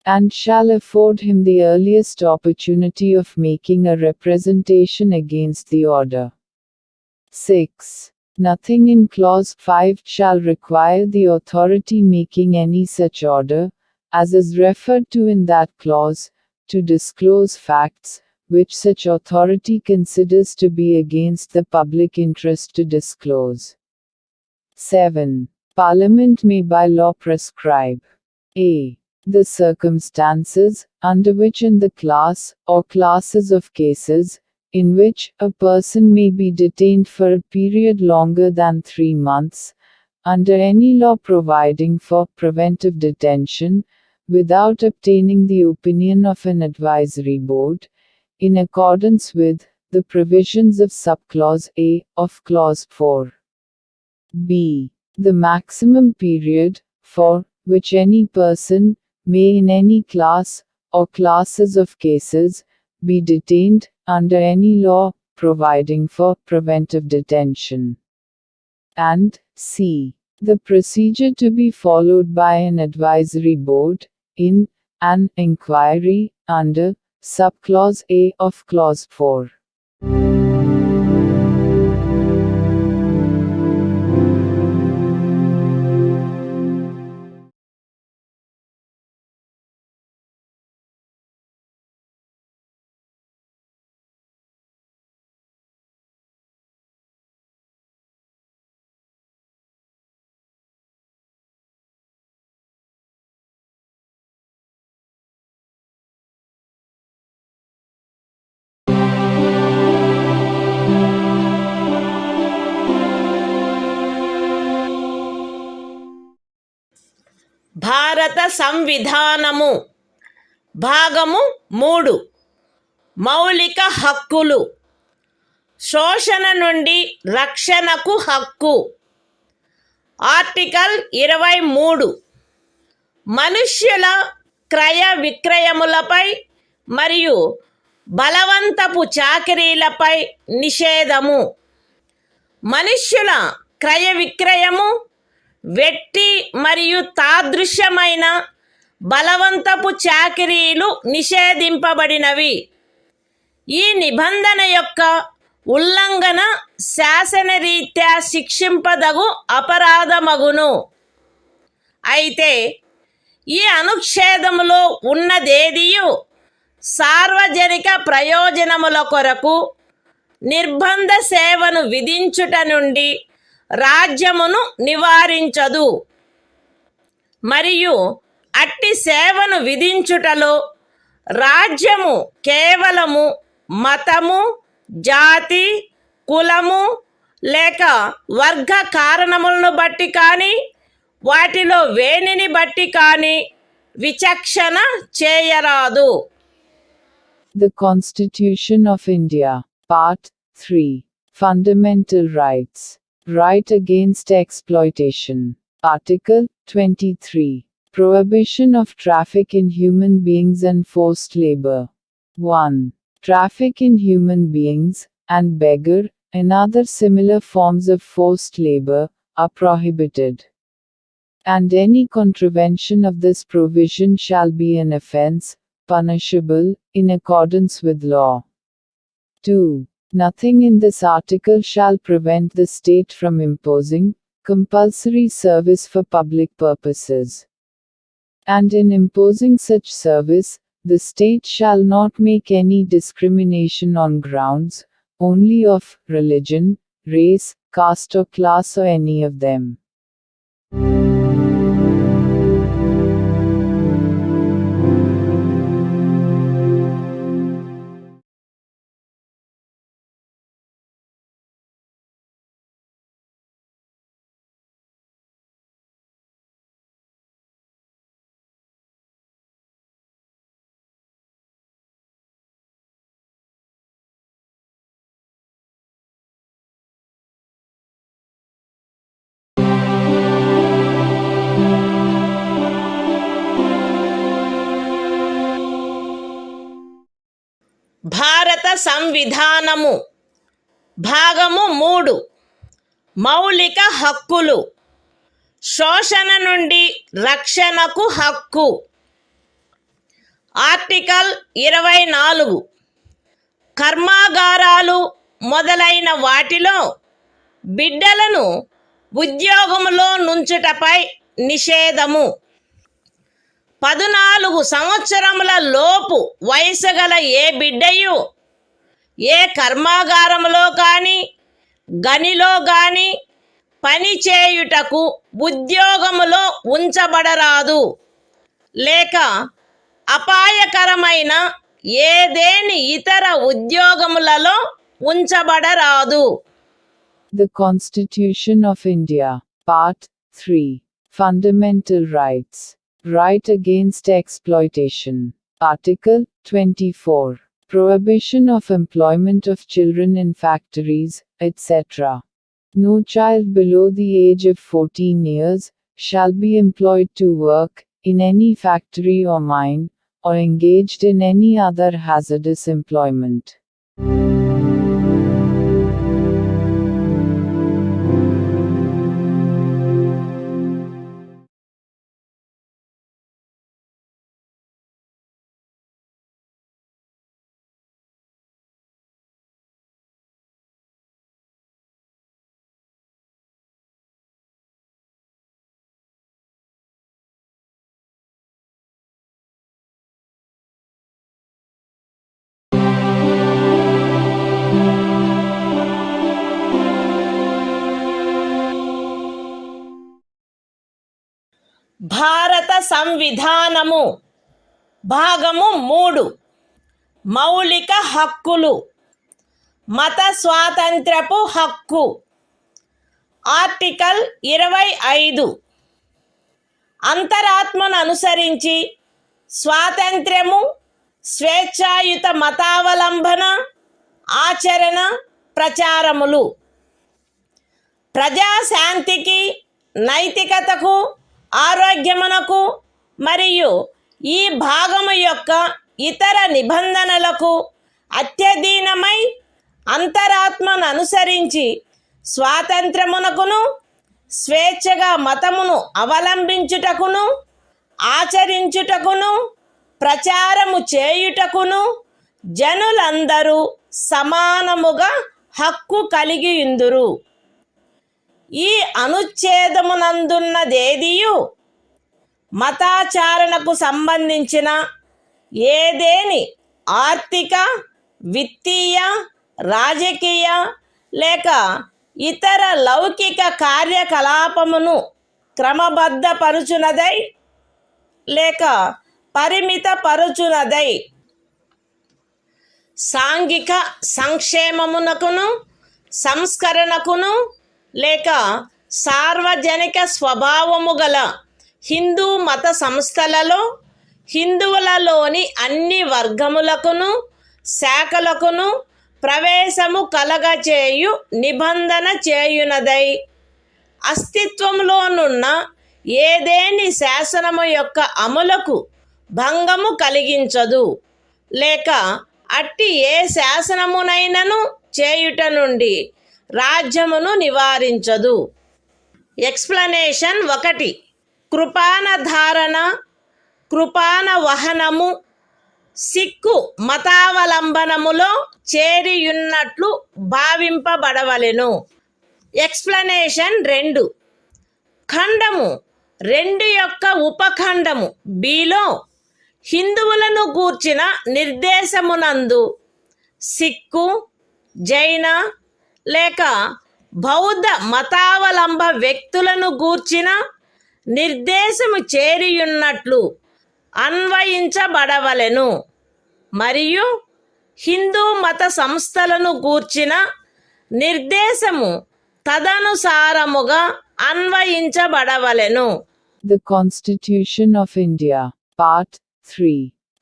and shall afford him the earliest opportunity of making a representation against the order. 6. Nothing in clause 5 shall require the authority making any such order, as is referred to in that clause, to disclose facts, which such authority considers to be against the public interest to disclose. 7. Parliament may by law prescribe a. The circumstances, under which in the class, or classes of cases, in which a person may be detained for a period longer than 3 months, under any law providing for preventive detention, without obtaining the opinion of an advisory board, in accordance with the provisions of subclause A of clause 4. B. The maximum period, for which any person may in any class, or classes of cases, be detained, under any law, providing for preventive detention. And C. The procedure to be followed by an advisory board, in an inquiry, under subclause A of clause 4. భారత సంవిధానము భాగము 3 మౌలిక హక్కులు శోషణ నుండి రక్షణకు హక్కు article 23 మనుష్యుల క్రయ విక్రయములపై మరియు బలవంతపు చాకిరీలపై నిషేధము మనుష్యుల క్రయ విక్రయము వెట్టి మరియు తాదృశ్యమైన బలవంతపు చాకిరీలు నిషేధింపబడినవి. ఈ నిబంధన యొక్క ఉల్లంఘన శాసనరీత్యా శిక్షింపదగు అపరాధమగును. అయితే ఈ అనుచ్ఛేదములో ఉన్నదేదియు సార్వజనిక ప్రయోజనముల కొరకు నిర్బంధ సేవను విధించుట నుండి రాజ్యమును నివారించదు మరియు అట్టి సేవను విధించుటలో రాజ్యము కేవలము మతము, జాతి, కులము లేక వర్గ కారణములను బట్టి కానీ వాటిలో వేనిని బట్టి కానీ విచక్షణ చేయరాదు. The Constitution of India, Part 3. Fundamental Rights. Right against exploitation. Article 23. Prohibition of traffic in human beings and forced labor. 1. Traffic in human beings, and beggar, and other similar forms of forced labor, are prohibited. And any contravention of this provision shall be an offense, punishable, in accordance with law. 2. Nothing in this article shall prevent the state from imposing compulsory service for public purposes. And in imposing such service, the state shall not make any discrimination on grounds only of religion, race, caste or class or any of them. భారత సంవిధానము భాగము 3 మౌలిక హక్కులు శోషణ నుండి రక్షణకు హక్కు article 24 కర్మాగారాలు మొదలైన వాటిలో బిడ్డలను ఉద్యోగములో నుంచుటపై నిషేధము 14 సంవత్సరముల లోపు వయసు గల ఏ బిడ్డయు ఏ కర్మాగారములో కానీ గనిలో కానీ పని చేయుటకు ఉద్యోగములో ఉంచబడరాదు లేక అపాయకరమైన ఏదేని ఇతర ఉద్యోగములలో ఉంచబడరాదు. The Constitution of India, Part 3. Fundamental Rights. Right against exploitation. Article 24. Prohibition of employment of children in factories, etc. No child below the age of 14 years shall be employed to work in any factory or mine, or engaged in any other hazardous employment. భారత సంవిధానము భాగము 3 మౌలిక హక్కులు మత స్వాతంత్ర్యపు హక్కు article 25 అంతరాత్మను అనుసరించి స్వాతంత్ర్యము, స్వేచ్ఛాయుత మతావలంబన, ఆచరణ, ప్రచారములు ప్రజాశాంతికి, నైతికతకు, ఆరోగ్యమునకు మరియు ఈ భాగము యొక్క ఇతర నిబంధనలకు అత్యధీనమై అంతరాత్మను అనుసరించి స్వాతంత్రమునకును, స్వేచ్ఛగా మతమును అవలంబించుటకును, ఆచరించుటకును, ప్రచారము చేయుటకును జనులందరూ సమానముగా హక్కు కలిగియుందురు. ఈ అనుచ్ఛేదమునందున్నదేదియు మతాచారణకు సంబంధించిన ఏదేని ఆర్థిక, విత్తీయ, రాజకీయ లేక ఇతర లౌకిక కార్యకలాపమును క్రమబద్ధపరుచునదై లేక పరిమితపరుచునదై సాంఘిక సంక్షేమమునకును, సంస్కరణకును లేక సార్వజనిక స్వభావము గల హిందూ మత సంస్థలలో హిందువులలోని అన్ని వర్గములకును, శాఖలకును ప్రవేశము కలగచేయు నిబంధన చేయునదై అస్తిత్వంలోనున్న ఏదేని శాసనము యొక్క అమలుకు భంగము కలిగించదు లేక అట్టి ఏ శాసనమునైనను చేయుట నుండి రాజ్యమును నివారించదు. ఎక్స్ప్లనేషన్ 1. కృపాన ధారణ, కృపాన వహనము సిక్కు మతావలంబనములో చేరియున్నట్లు భావింపబడవలెను. ఎక్స్ప్లనేషన్ 2. ఖండము 2 యొక్క ఉపఖండము బిలో హిందువులను గూర్చిన నిర్దేశమునందు సిక్కు, జైన లేక బౌద్ధ మతావలంబ వ్యక్తులను గూర్చిన నిర్దేశము చేరియున్నట్లు అన్వయించబడవలెను మరియు హిందూ మత సంస్థలను గూర్చిన నిర్దేశము తదనుసారముగా అన్వయించబడవలెను. The Constitution of India, Part 3.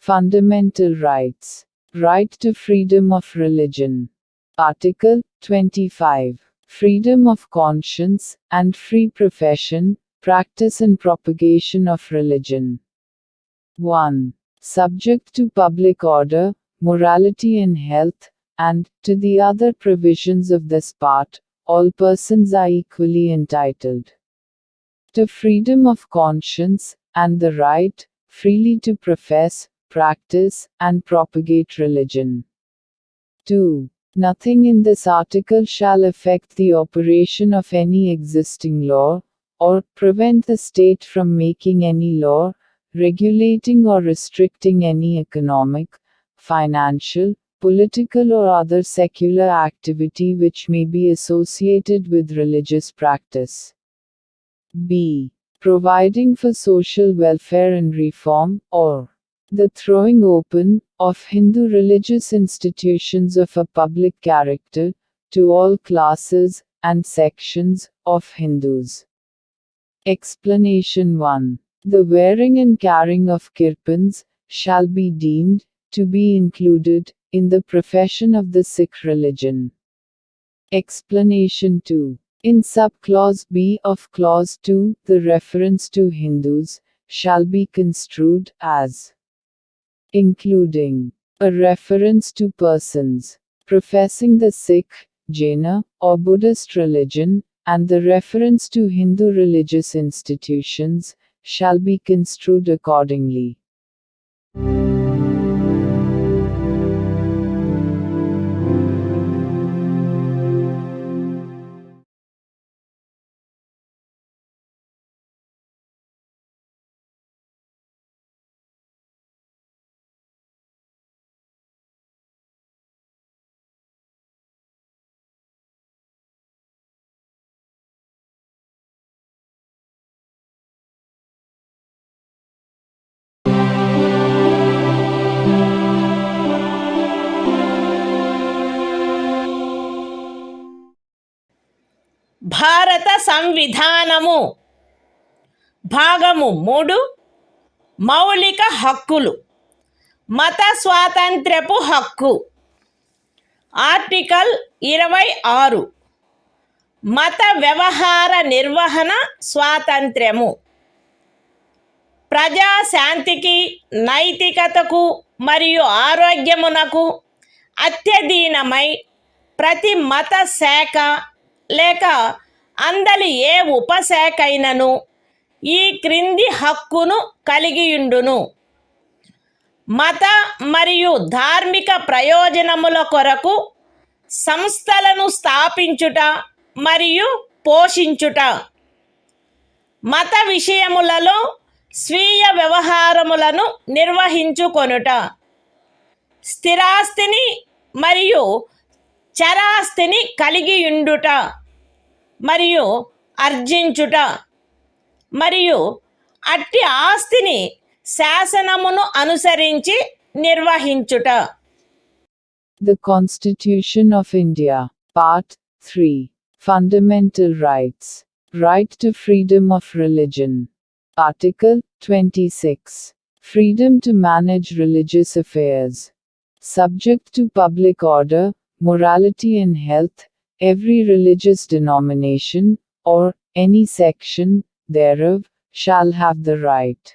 Fundamental Rights. Right to freedom of religion. Article 25. Freedom of conscience and free profession, practice and propagation of religion. 1. Subject to public order, morality and health, and, to the other provisions of this part, all persons are equally entitled to freedom of conscience, and the right, freely to profess, practice, and propagate religion. 2. Nothing in this article shall affect the operation of any existing law, or prevent the state from making any law, regulating or restricting any economic, financial, political or other secular activity which may be associated with religious practice. B. Providing for social welfare and reform, or the throwing open of Hindu religious institutions of a public character to all classes and sections of Hindus. Explanation 1. The wearing and carrying of kirpans shall be deemed to be included in the profession of the Sikh religion. Explanation 2. In subclause B of clause 2, the reference to Hindus shall be construed as including a reference to persons professing the Sikh, Jaina, or Buddhist religion, and the reference to Hindu religious institutions shall be construed accordingly. భారత సంవిధానము భాగము 3 మౌలిక హక్కులు. మత స్వాతంత్ర్యపు హక్కు. Article 26 మత వ్యవహార నిర్వహణ స్వాతంత్ర్యము. ప్రజాశాంతికి, నైతికతకు మరియు ఆరోగ్యమునకు అత్యధీనమై ప్రతి మత శాఖ లేక అందలి ఏ ఉపశాఖైనను ఈ క్రింది హక్కును కలిగియుండును: మత మరియు ధార్మిక ప్రయోజనముల కొరకు సంస్థలను స్థాపించుట మరియు పోషించుట, మత విషయములలో స్వీయ వ్యవహారములను నిర్వహించుకొనుట, స్థిరాస్తిని మరియు చరాస్తిని కలిగియుండుట మరియు ఆర్జించుట, మరియు అట్టి ఆస్తిని శాసనమును అనుసరించి నిర్వహించుట. The Constitution of India, Part 3. Fundamental Rights. Right to freedom of religion. Article 26. Freedom to manage religious affairs. Subject to public order, morality and health, every religious denomination, or any section thereof, shall have the right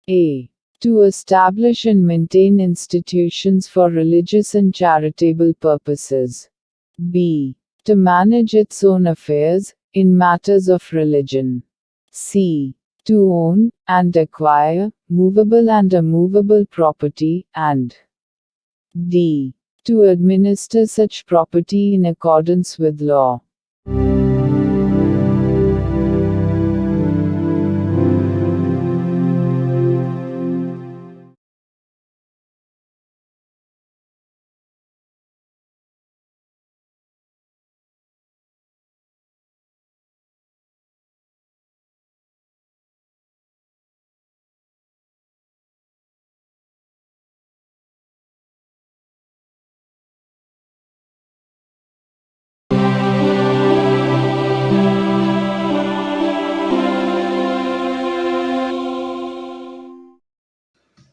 a. to establish and maintain institutions for religious and charitable purposes. b. to manage its own affairs, in matters of religion. c. to own and acquire movable and immovable property, and d. to administer such property in accordance with law.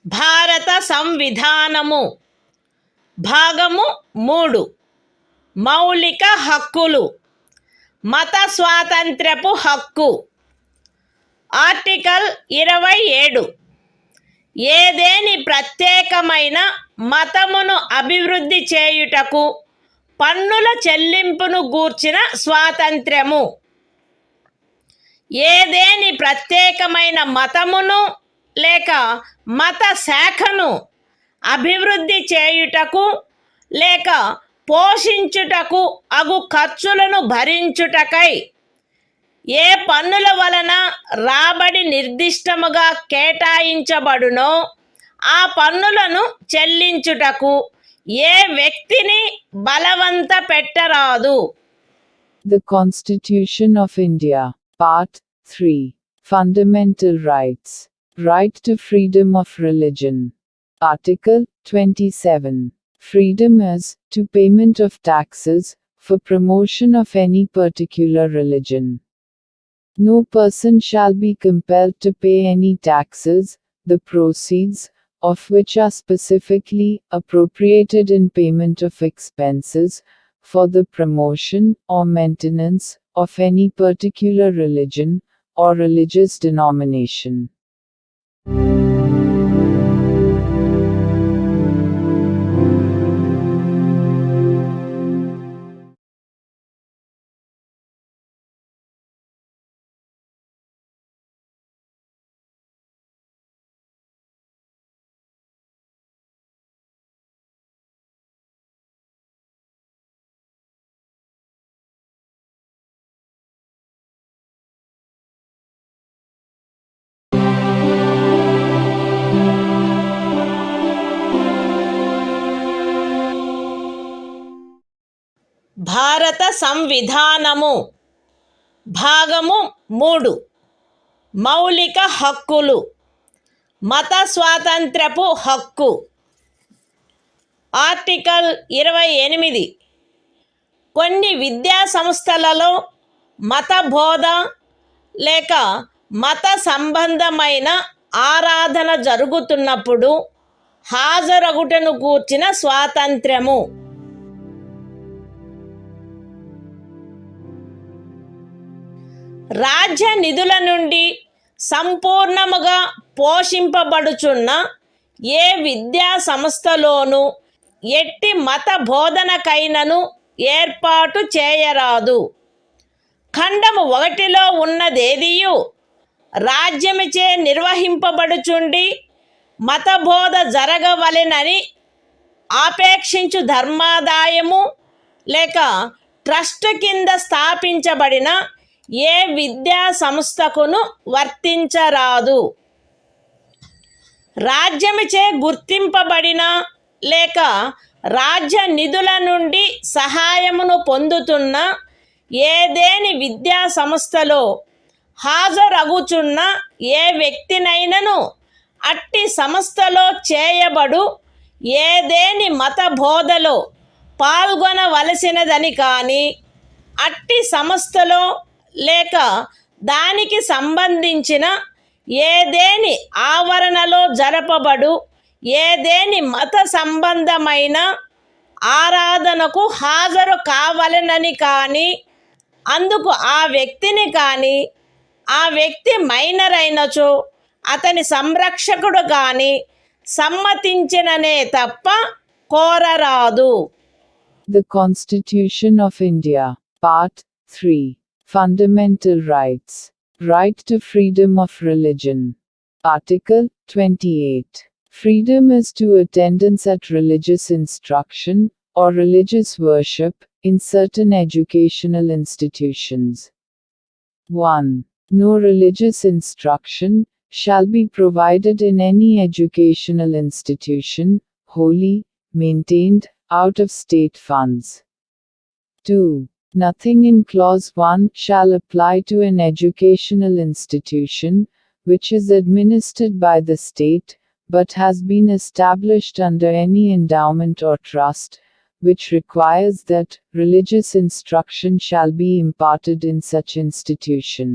భారత సంవిధానము. భాగము 3 మౌలిక హక్కులు. మత స్వాతంత్ర్యపు హక్కు. Article 27 ఏదేని ప్రత్యేకమైన మతమును అభివృద్ధి చేయుటకు పన్నుల చెల్లింపును గూర్చిన స్వాతంత్ర్యము. ఏదేని ప్రత్యేకమైన మతమును లేక మత శాఖను అభివృద్ధి చేయుటకు లేక పోషించుటకు అగు ఖర్చులను భరించుటకై ఏ పన్నుల వలన రాబడి నిర్దిష్టముగా కేటాయించబడునో ఆ పన్నులను చెల్లించుటకు ఏ వ్యక్తిని బలవంత పెట్టరాదు. The Constitution of India, Part 3. Fundamental Rights. Right to freedom of religion. Article 27. Freedom as to payment of taxes for promotion of any particular religion. No person shall be compelled to pay any taxes, the proceeds of which are specifically appropriated in payment of expenses for the promotion or maintenance of any particular religion or religious denomination. భారత సంవిధానము. భాగము 3 మౌలిక హక్కులు. మత స్వాతంత్ర్యపు హక్కు. Article 28 కొన్ని విద్యా సంస్థలలో మత బోధ లేక మత సంబంధమైన ఆరాధన జరుగుతున్నప్పుడు హాజరగుటను గూర్చిన స్వాతంత్ర్యము. రాజ్య నిధుల నుండి సంపూర్ణముగా పోషింపబడుచున్న ఏ విద్యా సంస్థలోనూ ఎట్టి మత బోధనకైనను ఏర్పాటు చేయరాదు. ఖండము 1లో ఉన్నదేదియు రాజ్యముచే నిర్వహింపబడుచుండి మతబోధ జరగవలెనని ఆపేక్షించు ధర్మాదాయము లేక ట్రస్ట్ కింద స్థాపించబడిన ఏ విద్యా సంస్థకును వర్తించరాదు. రాజ్యముచే గుర్తింపబడిన లేక రాజ్య నిధుల నుండి సహాయమును పొందుతున్న ఏదేని విద్యా సంస్థలో హాజరగుచున్న ఏ వ్యక్తినైనను అట్టి సంస్థలో చేయబడు ఏదేని మత బోధలో పాల్గొనవలసినదని కానీ, అట్టి సంస్థలో లేక దానికి సంబంధించిన ఏదేని ఆవరణలో జరపబడు ఏదేని మత సంబంధమైన ఆరాధనకు హాజరు కావాలనని కానీ, అందుకు ఆ వ్యక్తిని కానీ, ఆ వ్యక్తి మైనర్ అయినచో అతని సంరక్షకుడు కానీ సమ్మతించిననే తప్ప కోరరాదు. The Constitution of India, Part 3. Fundamental Rights. Right to freedom of religion. Article 28. Freedom is to attendance at religious instruction, or religious worship, in certain educational institutions. 1. No religious instruction shall be provided in any educational institution, wholly maintained out of state funds. 2. Nothing in Clause 1 shall apply to an educational institution, which is administered by the state, but has been established under any endowment or trust, which requires that religious instruction shall be imparted in such institution.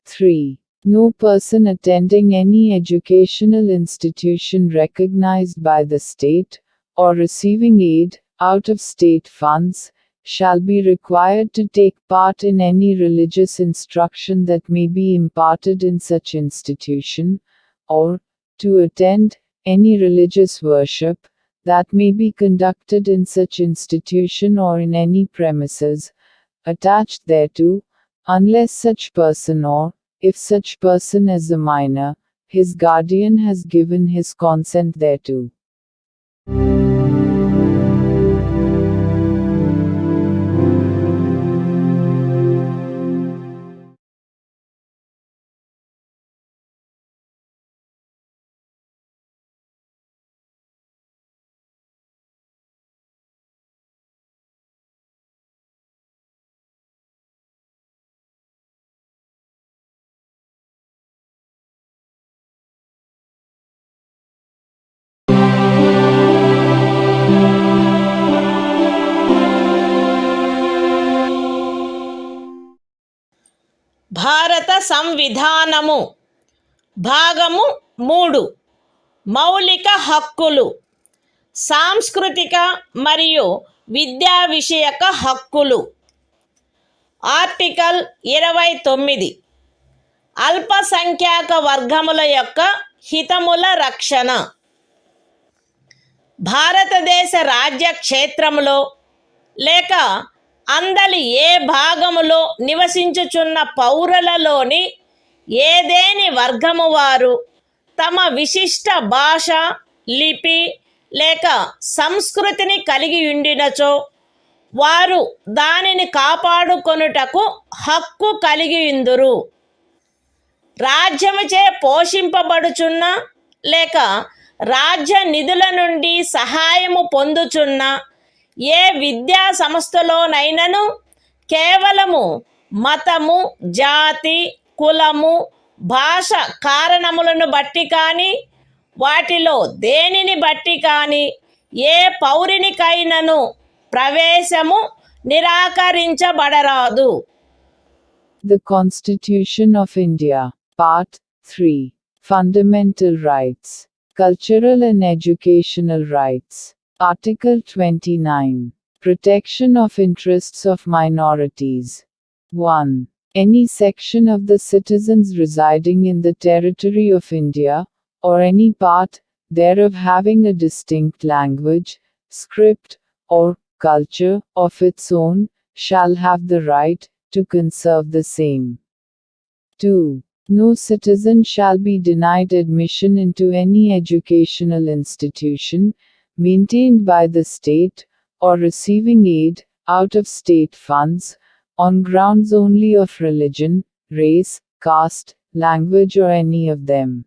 3. No person attending any educational institution recognized by the state, or receiving aid out of state funds, shall be required to take part in any religious instruction that may be imparted in such institution, or to attend any religious worship that may be conducted in such institution or in any premises attached thereto, unless such person, or, if such person is a minor, his guardian has given his consent thereto. భారత సంవిధానము భాగము 3 మౌలిక హక్కులు. సాంస్కృతిక మరియు విద్యా విషయక హక్కులు. Article 29 అల్పసంఖ్యాక వర్గముల యొక్క హితముల రక్షణ. భారతదేశ రాజ్య క్షేత్రములో లేక అందలి ఏ భాగములో నివసించుచున్న పౌరులలోని ఏదేని వర్గము వారు తమ విశిష్ట భాష, లిపి లేక సంస్కృతిని కలిగి ఉండినచో వారు దానిని కాపాడుకొనుటకు హక్కు కలిగి ఉందురు. రాజ్యముచే పోషింపబడుచున్న లేక రాజ్య నిధుల నుండి సహాయము పొందుచున్న ఏ విద్యా సంస్థలోనైనను కేవలము మతము, జాతి, కులము, భాష కారణములను బట్టి కానీ, వాటిలో దేనిని బట్టి కానీ ఏ పౌరునికైనను ప్రవేశము నిరాకరించబడరాదు. The Constitution of India. Part 3. Fundamental Rights. Cultural and Educational Rights. Article 29. Protection of interests of minorities. 1. Any section of the citizens residing in the territory of India, or any part thereof having a distinct language, script, or culture of its own, shall have the right to conserve the same. 2. No citizen shall be denied admission into any educational institution maintained by the state, or receiving aid out of state funds, on grounds only of religion, race, caste, language, or any of them.